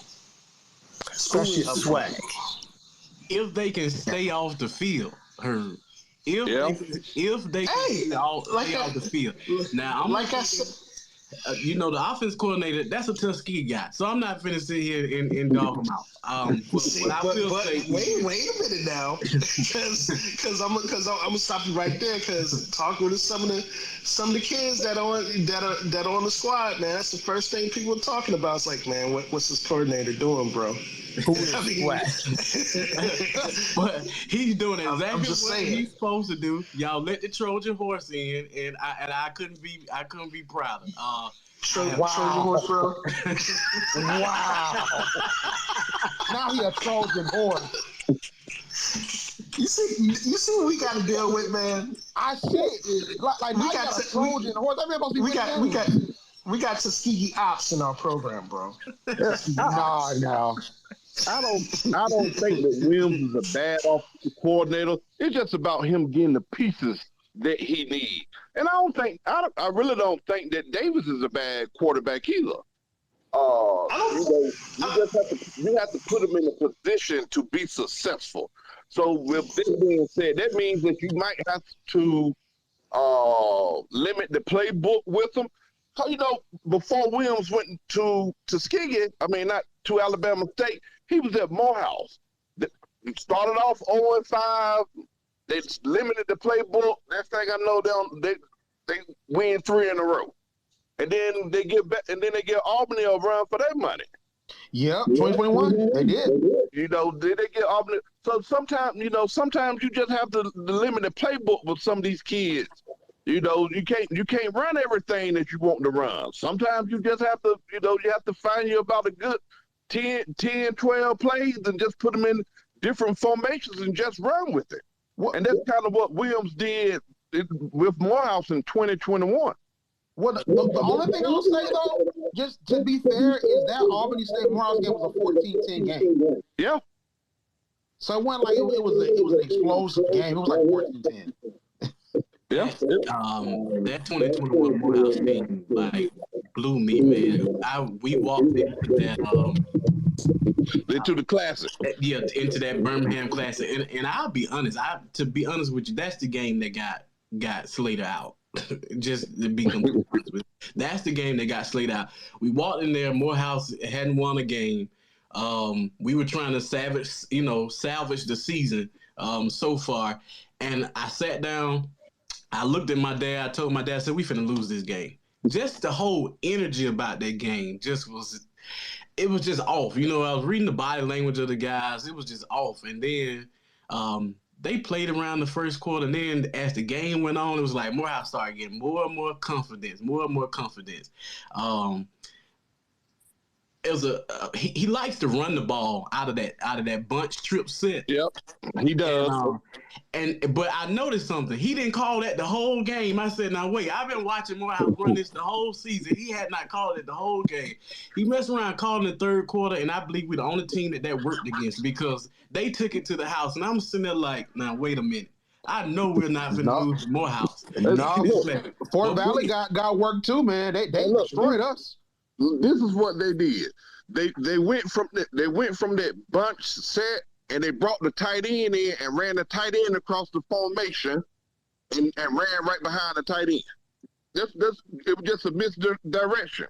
especially SWAC. If they can stay off the field, if they can stay off the field. Now, I'm like I said. The offense coordinator, that's a Tuskegee guy. So I'm not finna sit here and dog him out. Wait a minute now, because I'm gonna stop you right there. Because talking with some of the kids that are on the squad, man, that's the first thing people are talking about. It's like, man, what's this coordinator doing, bro? Who is But he's doing exactly what he's supposed to do. Y'all let the Trojan horse in, and I couldn't be prouder. Trojan horse, bro. Wow. Now he a Trojan horse. You see what we got to deal with, man. I see. Like we got a Trojan horse. That man supposed to be we got Tuskegee ops in our program, bro. No. I don't think that Williams is a bad offensive coordinator. It's just about him getting the pieces that he needs. And I really don't think that Davis is a bad quarterback either. You have to put him in a position to be successful. So with this being said, that means that you might have to limit the playbook with him. Before Williams went to Tuskegee, not to Alabama State, he was at Morehouse. They started off 0-5. They limited the playbook. Next thing I know, they win 3 in a row, and then they get back, and then they get Albany a run for their money. Yeah, 2021, they did. Did they get Albany? So sometimes you just have to limit the playbook with some of these kids. You can't run everything that you want to run. Sometimes you just have to, you have to find you about a good 10, 12 plays and just put them in different formations and just run with it. And that's kind of what Williams did with Morehouse in 2021. Well, the only thing I'll say, though, just to be fair, is that Albany State Morehouse game was a 14-10 game. Yeah. So it wasn't like it was an explosive game. It was like 14-10. Yeah. That 2021 Morehouse team blew me, man. We walked into that into the classic. Yeah, into that Birmingham Classic. And I'll be honest, to be honest with you, that's the game that got Slater out. Just to be completely honest with you. That's the game that got Slater out. We walked in there, Morehouse hadn't won a game. We were trying to salvage the season so far. And I sat down, I looked at my dad, I told my dad, I said, we finna lose this game. Just the whole energy about that game was just off. I was reading the body language of the guys. It was just off. And then they played around the first quarter. And then as the game went on, it was like Morehouse started getting more and more confidence. It was he likes to run the ball out of that bunch trip set. Yep, he does. But I noticed something. He didn't call that the whole game. I said, "Now wait, I've been watching Morehouse run this the whole season. He had not called it the whole game. He messed around calling the third quarter, and I believe we're the only team that worked against because they took it to the house. And I'm sitting there like, now wait a minute. I know we're not finna No. lose to Morehouse. No, Listen, Fort but Valley we- got work too, man. They look, destroyed us. This is what they did. They went from that bunch set, and they brought the tight end in and ran the tight end across the formation and ran right behind the tight end. It was just a misdirection.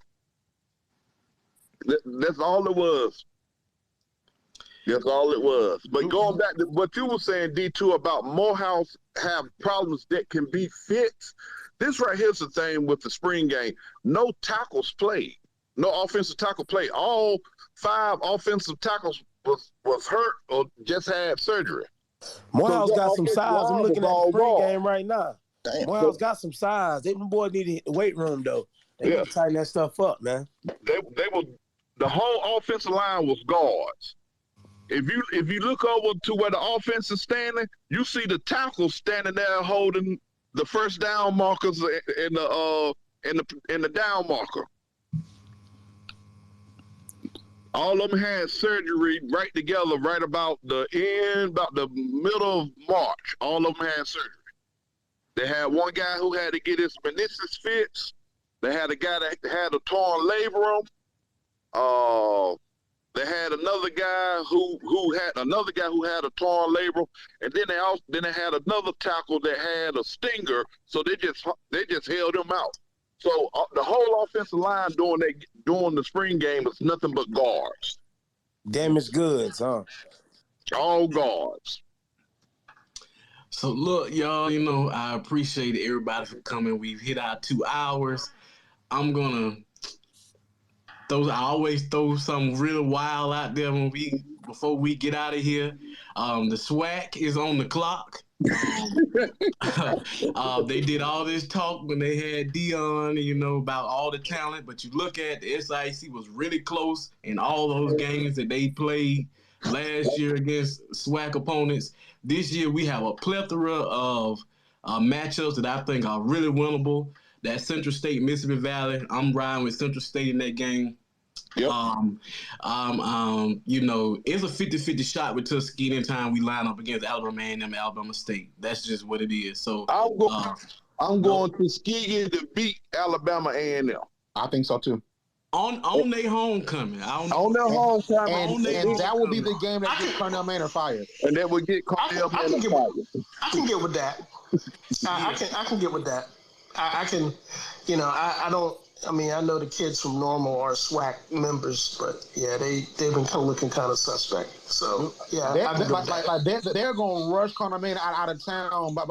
That's all it was. That's all it was. But going back to what you were saying, D2, about Morehouse have problems that can be fixed. This right here's the thing with the spring game. No tackles played. No offensive tackle played. All 5 offensive tackles was hurt or just had surgery. Morehouse So got some offensive size. I'm line looking was at the all spring raw. game right now. Damn. Morehouse got some size. Them boys need to hit the weight room though. They Yeah. need to tighten that stuff up, man. They were, the whole offensive line was guards. If you look over to where the offense is standing, you see the tackles standing there holding the first down markers in the down marker. All of them had surgery right together, right about the middle of March. All of them had surgery. They had one guy who had to get his meniscus fixed. They had a guy that had a torn labrum. They had another guy who had a torn labrum, and then they had another tackle that had a stinger. So they just held him out. So the whole offensive line during the spring game is nothing but guards. Damaged goods, huh? All guards. So look, y'all, I appreciate everybody for coming. We've hit our 2 hours. I always throw something real wild out there before we get out of here. The SWAC is on the clock. They did all this talk when they had Dion, about all the talent, but you look at the SIAC was really close in all those games that they played last year against SWAC opponents. This year we have a plethora of matchups that I think are really winnable. That Central State, Mississippi Valley, I'm riding with Central State in that game. Yep. It's a 50-50 shot with Tuskegee anytime we line up against Alabama A&M and Alabama State. That's just what it is. So I'm going Tuskegee to beat Alabama A&M. I think so too. On their homecoming. On their homecoming. And that will be the game that gets Cornell Manor fired. And that will get Cornell Manor fired. I can get with that. I can get with that. I can, I don't. I mean, I know the kids from Normal are SWAC members, but yeah, they've been looking kind of suspect. So yeah, they're going to rush Cornell Manor out of town by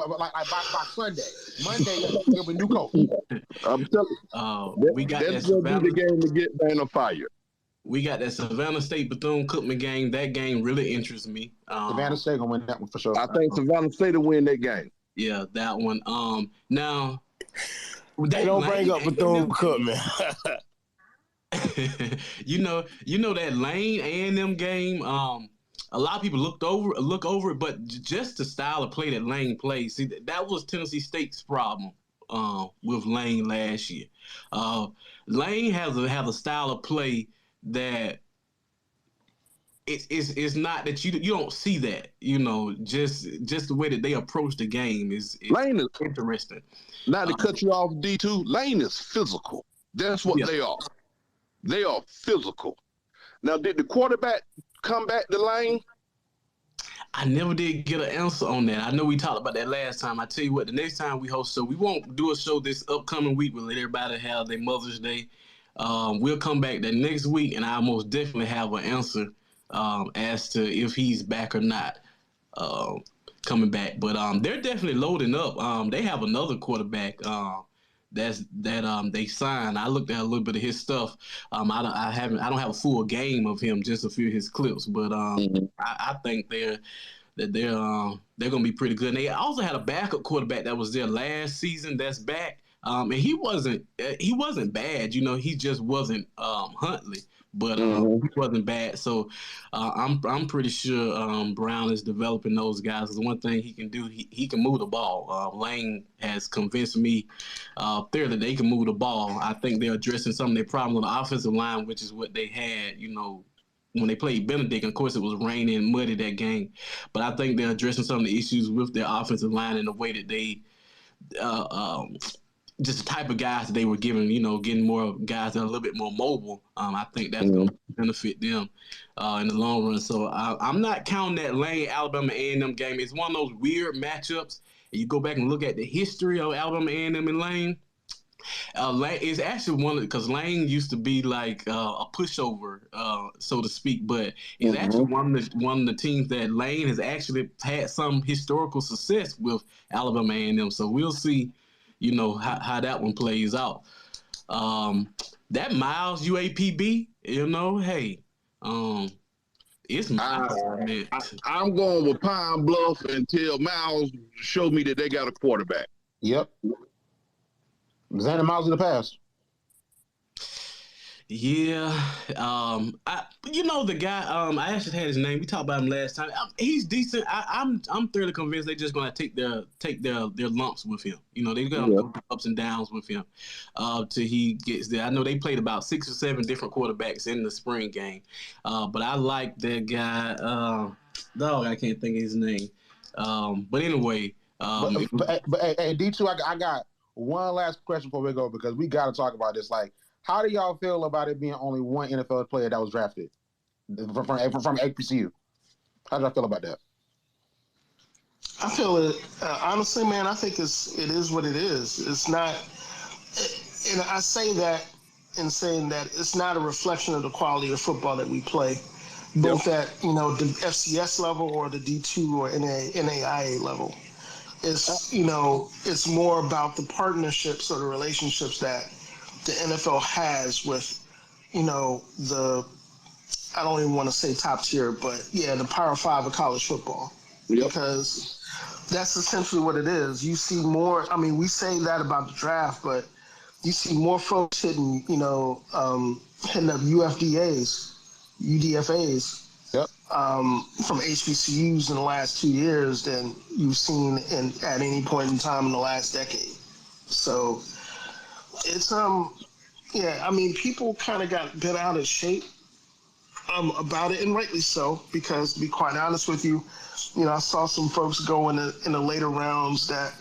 Sunday. Monday, it'll be new coach. I'm telling you, we got that's going to be the game to get Manor fired. We got that Savannah State Bethune-Cookman game. That game really interests me. Savannah State gonna win that one for sure. I think Savannah State will win that game. Yeah, that one. Now. They don't bring up Bethune-Cookman. you know that Lane A&M game. A lot of people look over it, but just the style of play that Lane plays. See, that was Tennessee State's problem with Lane last year. Lane has a style of play that it's not that you don't see that. Just the way that they approach the game is Lane is interesting. Not to cut you off, D2, Lane is physical. That's what they are. They are physical. Now, did the quarterback come back to Lane? I never did get an answer on that. I know we talked about that last time. I tell you what, the next time we host, so we won't do a show this upcoming week. We'll let everybody have their Mother's Day. We'll come back the next week, and I'll most definitely have an answer as to if he's back or not. Coming back, but they're definitely loading up. They have another quarterback that they signed. I looked at a little bit of his stuff. I don't have a full game of him, just a few of his clips, but I think they're gonna be pretty good. And they also had a backup quarterback that was there last season that's back, and he wasn't bad. He just wasn't Huntley. But he wasn't bad, so I'm pretty sure Brown is developing those guys. The one thing he can do, he can move the ball. Lane has convinced me thoroughly they can move the ball. I think they're addressing some of their problems on the offensive line, which is what they had, when they played Benedict. And of course, it was raining and muddy that game. But I think they're addressing some of the issues with their offensive line in the way that they just the type of guys that they were giving, getting more guys that are a little bit more mobile. I think that's going to benefit them in the long run. So I'm not counting that Lane Alabama A&M game. It's one of those weird matchups. And you go back and look at the history of Alabama A&M and Lane. Lane is actually one because Lane used to be like a pushover, so to speak. But it's actually one of the teams that Lane has actually had some historical success with Alabama A&M. So we'll see. How that one plays out. That Miles UAPB, hey, it's Miles. I'm going with Pine Bluff until Miles show me that they got a quarterback. Yep. Xander Miles in the past. Yeah, the guy. I actually had his name. We talked about him last time. He's decent. I'm thoroughly convinced they're just going to take their lumps with him. They're going to go ups and downs with him till he gets there. I know they played about 6 or 7 different quarterbacks in the spring game, but I like that guy. I can't think of his name. But anyway, but hey, D2, I got one last question before we go because we got to talk about this. Like, how do y'all feel about it being only one NFL player that was drafted from HBCU? How do y'all feel about that? I feel it honestly, man. I think it is what it is. It's not, and I say that in saying that it's not a reflection of the quality of football that we play, both at the FCS level or the D2 or NAIA level. It's it's more about the partnerships or the relationships that the NFL has with, the, I don't even want to say top tier, but the Power 5 of college football. Yep. Because that's essentially what it is. You see more, we say that about the draft, but you see more folks hitting, hitting up UDFAs, from HBCUs in the last 2 years than you've seen at any point in time in the last decade. So it's people kind of got bent out of shape about it, and rightly so, because to be quite honest with you, I saw some folks go in the later rounds that,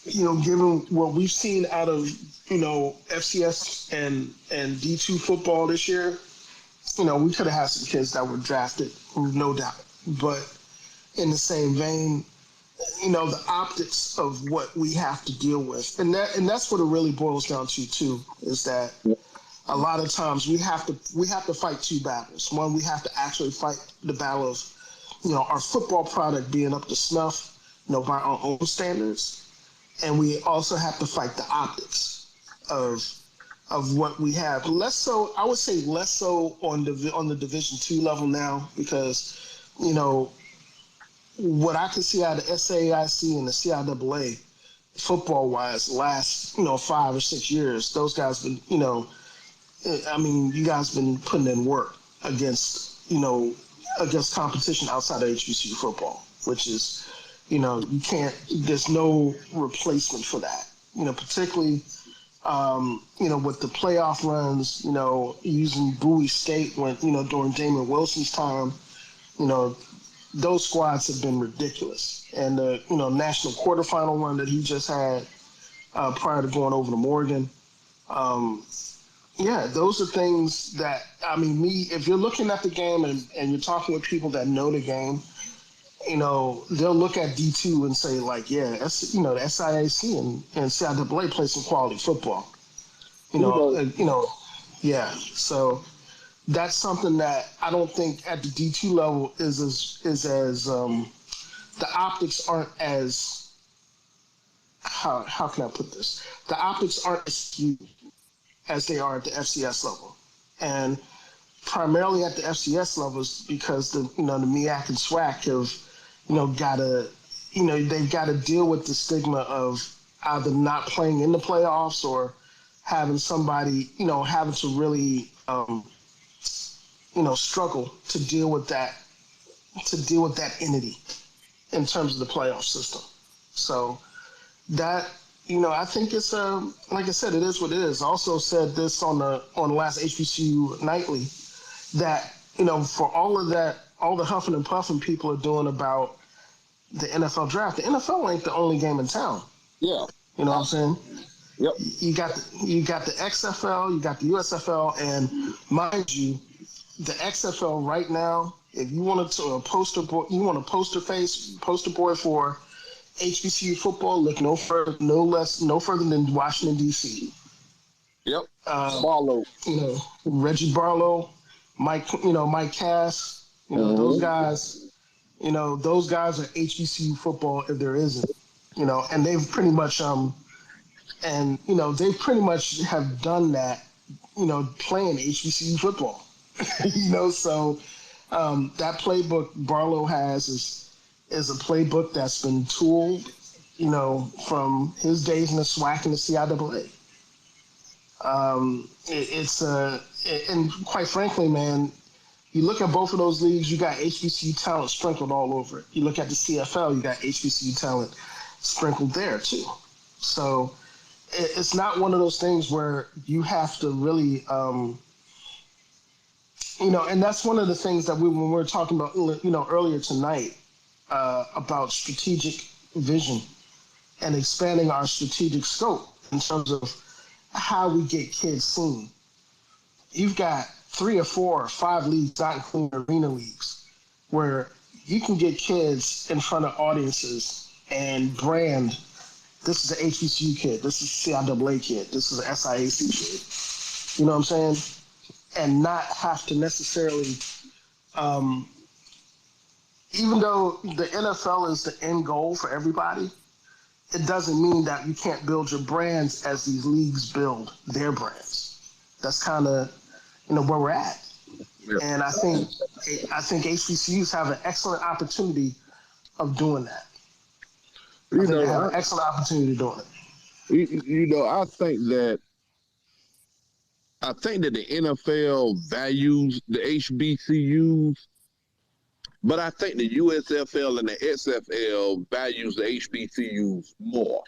given what we've seen out of FCS and D2 football this year, we could have had some kids that were drafted, no doubt. But in the same vein, the optics of what we have to deal with. And that's what it really boils down to too, is that a lot of times we have to fight 2 battles. One, we have to actually fight the battle of, our football product being up to snuff, by our own standards. And we also have to fight the optics of what we have. Less so, I would say less so on the Division II level now, because, what I can see out of SIAC and the CIAA, football-wise, last 5 or 6 years, those guys been you guys been putting in work against competition outside of HBCU football, which is you can't. There's no replacement for that. Particularly with the playoff runs, using Bowie State when during Damon Wilson's time, those squads have been ridiculous. And the national quarterfinal run that he just had prior to going over to Morgan, those are things that, if you're looking at the game and you're talking with people that know the game, they'll look at D2 and say, like, the SIAC and CIAA play some quality football. So that's something that I don't think at the D2 level is as the optics aren't as, how can I put this? The optics aren't as skewed as they are at the FCS level. And primarily at the FCS levels because the MEAC and SWAC have, they've got to deal with the stigma of either not playing in the playoffs or having somebody, having to really, struggle to deal with that entity in terms of the playoff system. So that, I think it's like I said, it is what it is. I also said this on the last HBCU Nightly, that, for all of that, all the huffing and puffing people are doing about the NFL draft, the NFL ain't the only game in town. Yeah. You know what I'm saying? Yep. You got the XFL, you got the USFL, and mind you, the XFL right now, if you want to poster board, you want a poster board for HBCU football, look no further than Washington D.C. Yep. Barlow. Reggie Barlow, Mike Cass, those guys. Those guys are HBCU football if there isn't. And they've pretty much they pretty much have done that. Playing HBCU football. So that playbook Barlow has is a playbook that's been tooled, from his days in the SWAC and the CIAA. And quite frankly, man, you look at both of those leagues, you got HBCU talent sprinkled all over it. You look at the CFL, you got HBCU talent sprinkled there too. So it's not one of those things where you have to really, and that's one of the things that when we were talking about, earlier tonight about strategic vision and expanding our strategic scope in terms of how we get kids seen. You've got 3 or 4 or 5 leagues, not including arena leagues, where you can get kids in front of audiences and brand, this is an HBCU kid, this is a CIAA kid, this is an SIAC kid. You know what I'm saying? And not have to necessarily, even though the NFL is the end goal for everybody, it doesn't mean that you can't build your brands as these leagues build their brands. That's kind of, where we're at. Yeah. And I think HBCUs have an excellent opportunity of doing that. They have an excellent opportunity doing it. I think that the NFL values the HBCUs, but I think the USFL and the SFL values the HBCUs more.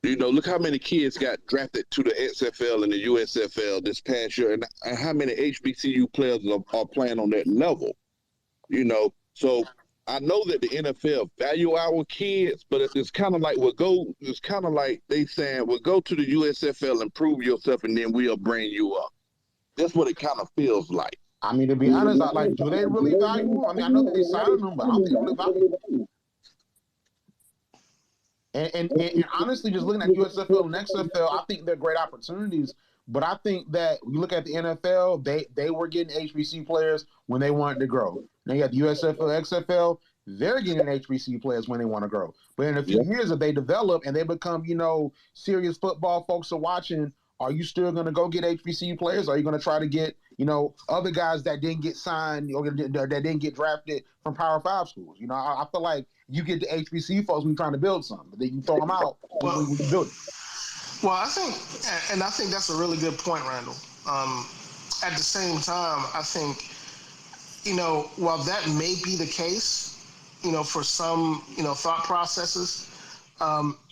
Look how many kids got drafted to the XFL and the USFL this past year, and how many HBCU players are playing on that level. So I know that the NFL value our kids, but it's kind of like they saying, well, go to the USFL and prove yourself, and then we'll bring you up. That's what it kind of feels like. I mean, to be honest, do they really value? I mean, I know that they signed them, but I don't think they really value them. And honestly, just looking at USFL and XFL, I think they're great opportunities. But I think that you look at the NFL, they were getting HBCU players when they wanted to grow. Now you got the USFL, XFL, they're getting HBCU players when they want to grow. But in a few years, if they develop and they become, serious football folks are watching, are you still going to go get HBCU players? Or are you going to try to get, other guys that didn't get signed or that didn't get drafted from Power 5 schools? I feel like you get the HBCU folks when you're trying to build something, but then you throw them out when you build it. Well, I think that's a really good point, Randall. At the same time, I think, while that may be the case, for some, thought processes,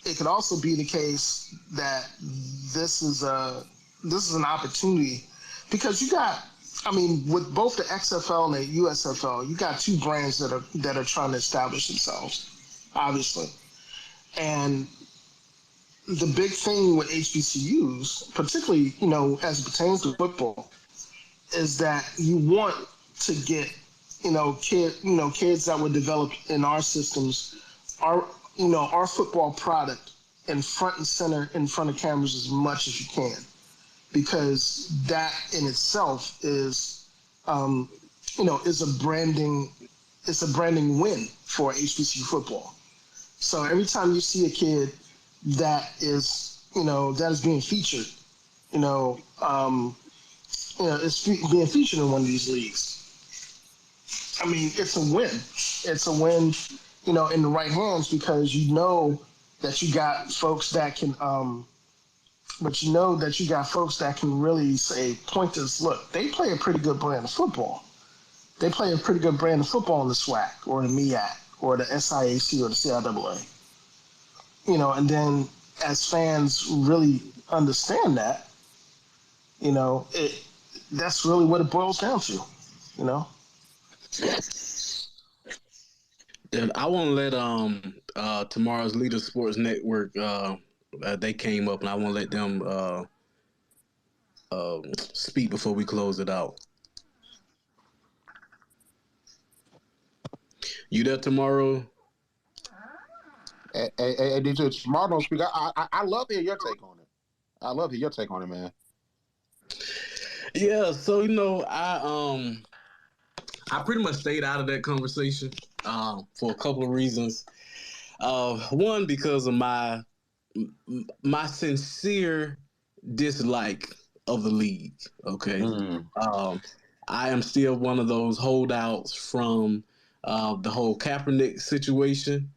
it could also be the case that this is an opportunity, because you got, with both the XFL and the USFL, you got 2 brands that are trying to establish themselves, obviously. And the big thing with HBCUs, particularly, as it pertains to football, is that you want to get, kids that were developed in our systems, our football product in front and center in front of cameras as much as you can, because that in itself is, is a branding win for HBCU football. So every time you see a kid that is being featured, is being featured in one of these leagues, it's a win. It's a win, in the right hands, because that you got folks that can, really say, point us, look, they play a pretty good brand of football. They play a pretty good brand of football in the SWAC or the MEAC or the SIAC or the CIAA. And then as fans really understand that, that's really what it boils down to, you know. And I want to let tomorrow's Leader Sports Network they came up, and I want to let them speak before we close it out. You there tomorrow? Hey, DJ, tomorrow don't speak. I love to hear your take on it. I love to hear your take on it, man. Yeah, so I pretty much stayed out of that conversation for a couple of reasons. One, because of my sincere dislike of the league. Okay, I am still one of those holdouts from the whole Kaepernick situation.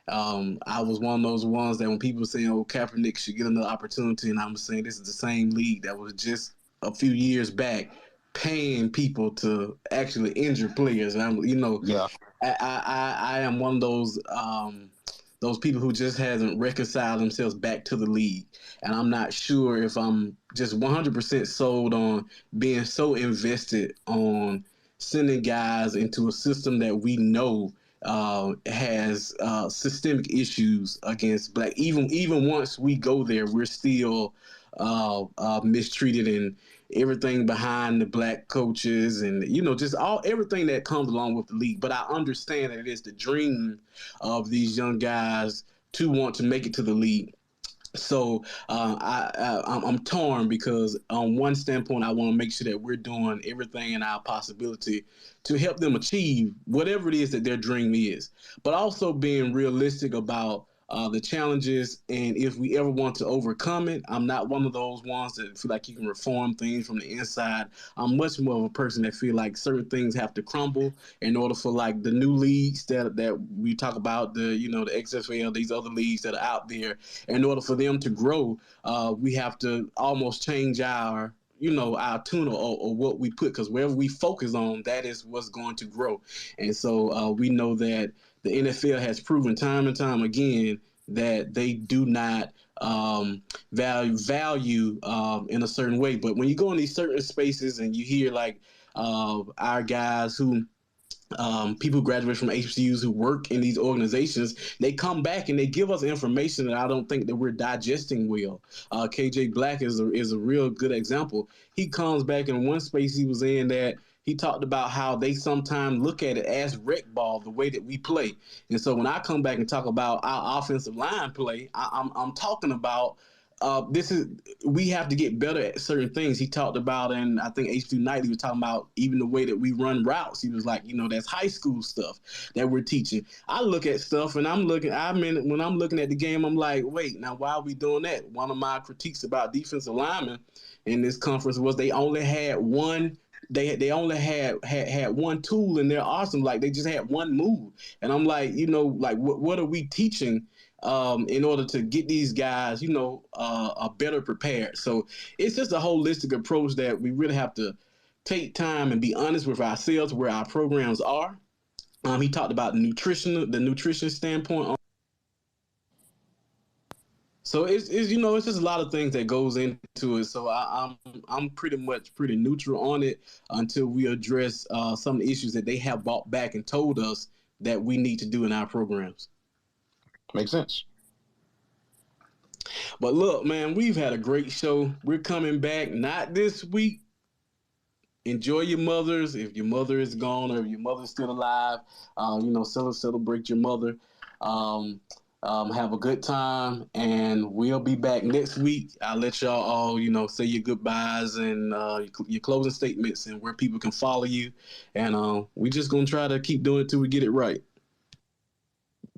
I was one of those ones that when people say, "Oh, Kaepernick should get another opportunity," and I'm saying this is the same league that was just a few years back paying people to actually injure players. And I am one of those people who just hasn't reconciled themselves back to the league. And I'm not sure if I'm just 100% sold on being so invested on sending guys into a system that we know has systemic issues against black. Even once we go there, we're still mistreated and everything behind the black coaches and just everything that comes along with the league. But I understand that it is the dream of these young guys to want to make it to the league. So I'm torn because on one standpoint, I want to make sure that we're doing everything in our possibility to help them achieve whatever it is that their dream is, but also being realistic about the challenges, and if we ever want to overcome it. I'm not one of those ones that feel like you can reform things from the inside. I'm much more of a person that feel like certain things have to crumble in order for like the new leagues that we talk about, the XFL, these other leagues that are out there. In order for them to grow, we have to almost change our tune or what we put, because wherever we focus on, that is what's going to grow. And so we know that the NFL has proven time and time again that they do not value in a certain way. But when you go in these certain spaces and you hear like our guys who people who graduate from HBCUs who work in these organizations, they come back and they give us information that I don't think that we're digesting well. KJ Black is a real good example. He comes back in one space he was in that he talked about how they sometimes look at it as rec ball, the way that we play. And so when I come back and talk about our offensive line play, I'm talking about we have to get better at certain things. He talked about, and I think H2 Night, he was talking about even the way that we run routes. He was like, that's high school stuff that we're teaching. I look at stuff and when I'm looking at the game, I'm like, wait, now why are we doing that? One of my critiques about defensive linemen in this conference was they only had one. They only had one tool in their arsenal. Like they just had one move. And I'm like, what are we teaching in order to get these guys, better prepared? So it's just a holistic approach that we really have to take time and be honest with ourselves where our programs are. He talked about the nutrition standpoint. So it's just a lot of things that goes into it. So I'm pretty neutral on it until we address some of the issues that they have brought back and told us that we need to do in our programs. Makes sense. But look, man, we've had a great show. We're coming back not this week. Enjoy your mothers. If your mother is gone or if your mother's still alive, celebrate your mother. Have a good time, and we'll be back next week. I'll let y'all all, say your goodbyes and your closing statements and where people can follow you. And we just going to try to keep doing it till we get it right.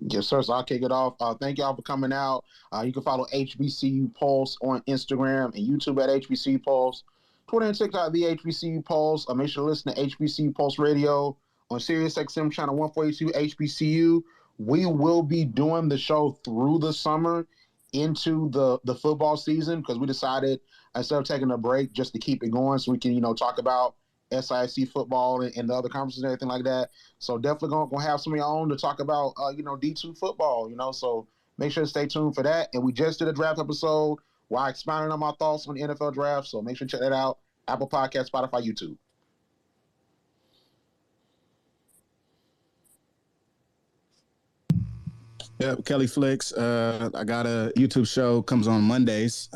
Yes, sir. So I'll kick it off. Thank y'all for coming out. You can follow HBCU Pulse on Instagram and YouTube at HBCU Pulse. Twitter and TikTok, the HBCU Pulse. Make sure to listen to HBCU Pulse Radio on SiriusXM channel 142 HBCU. We will be doing the show through the summer into the football season because we decided instead of taking a break just to keep it going so we can, talk about SIAC football and the other conferences and everything like that. So definitely going to have some of y'all on to talk about, D2 football, so make sure to stay tuned for that. And we just did a draft episode where I expounded on my thoughts on the NFL draft. So make sure to check that out Apple Podcast, Spotify, YouTube. Yep, Kelly Flicks. I got a YouTube show, comes on Mondays.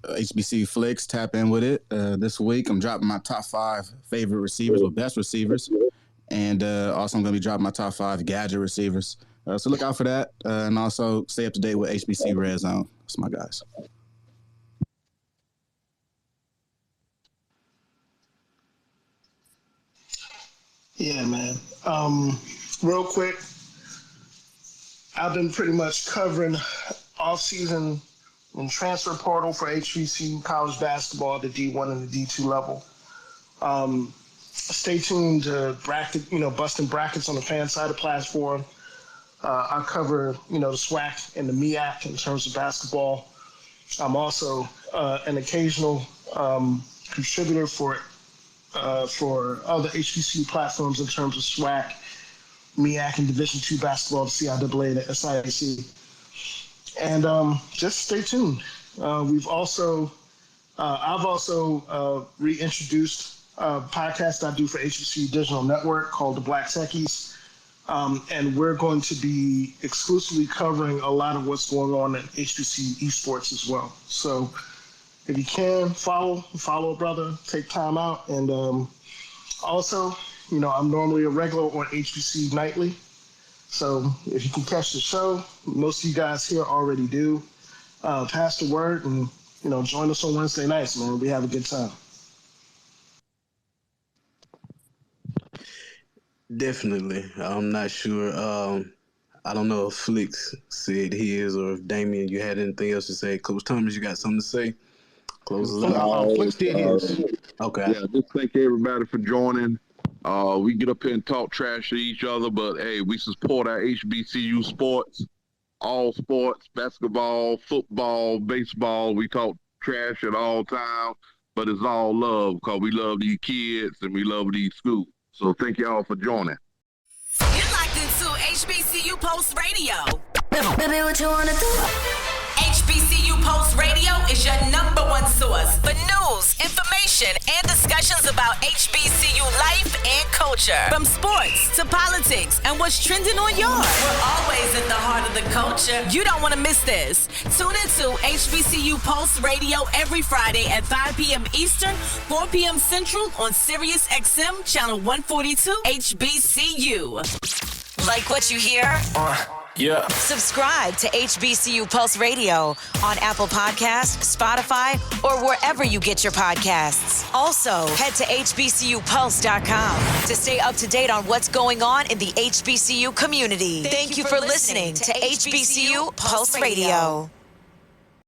HBCU Flicks, tap in with it. This week, I'm dropping my top 5 favorite receivers or best receivers. And also, I'm going to be dropping my top 5 gadget receivers. So look out for that. And also, stay up to date with HBC Red Zone. That's my guys. Yeah, man. Real quick, I've been pretty much covering off-season and transfer portal for HBCU college basketball, the D1 and the D2 level. Stay tuned to busting brackets on the fan side of platform. I cover, the SWAC and the MEAC in terms of basketball. I'm also an occasional contributor for other HBCU platforms in terms of SWAC, MEAC, and Division II basketball, the CIAA, and the SIAC. And just stay tuned. I've also reintroduced a podcast I do for HBCU Digital Network called The Black Techies. And we're going to be exclusively covering a lot of what's going on in HBCU esports as well. So if you can, follow a brother, take time out. And also, I'm normally a regular on HBCU Nightly. So if you can catch the show, most of you guys here already do. Pass the word and, join us on Wednesday nights, man. We have a good time. Definitely. I'm not sure. I don't know if Flicks said his or if Damien, you had anything else to say. Coach Thomas, you got something to say? Close it out. Flicks did his. Okay. Yeah, just thank everybody for joining. We get up here and talk trash to each other, but hey, we support our HBCU sports, all sports, basketball, football, baseball. We talk trash at all times, but it's all love because we love these kids and we love these schools. So thank y'all for joining. You're locked into HBCU Post Radio. Baby, what you wanna do? HBCU Post Radio is your #1 source for news, information, and discussions about HBCU life and culture. From sports to politics and what's trending on yours. We're always at the heart of the culture. You don't want to miss this. Tune into HBCU Post Radio every Friday at 5 p.m. Eastern, 4 p.m. Central on SiriusXM Channel 142 HBCU. Like what you hear? Yeah. Subscribe to HBCU Pulse Radio on Apple Podcasts, Spotify, or wherever you get your podcasts. Also, head to HBCUPulse.com to stay up to date on what's going on in the HBCU community. Thank you for listening to HBCU Pulse Radio.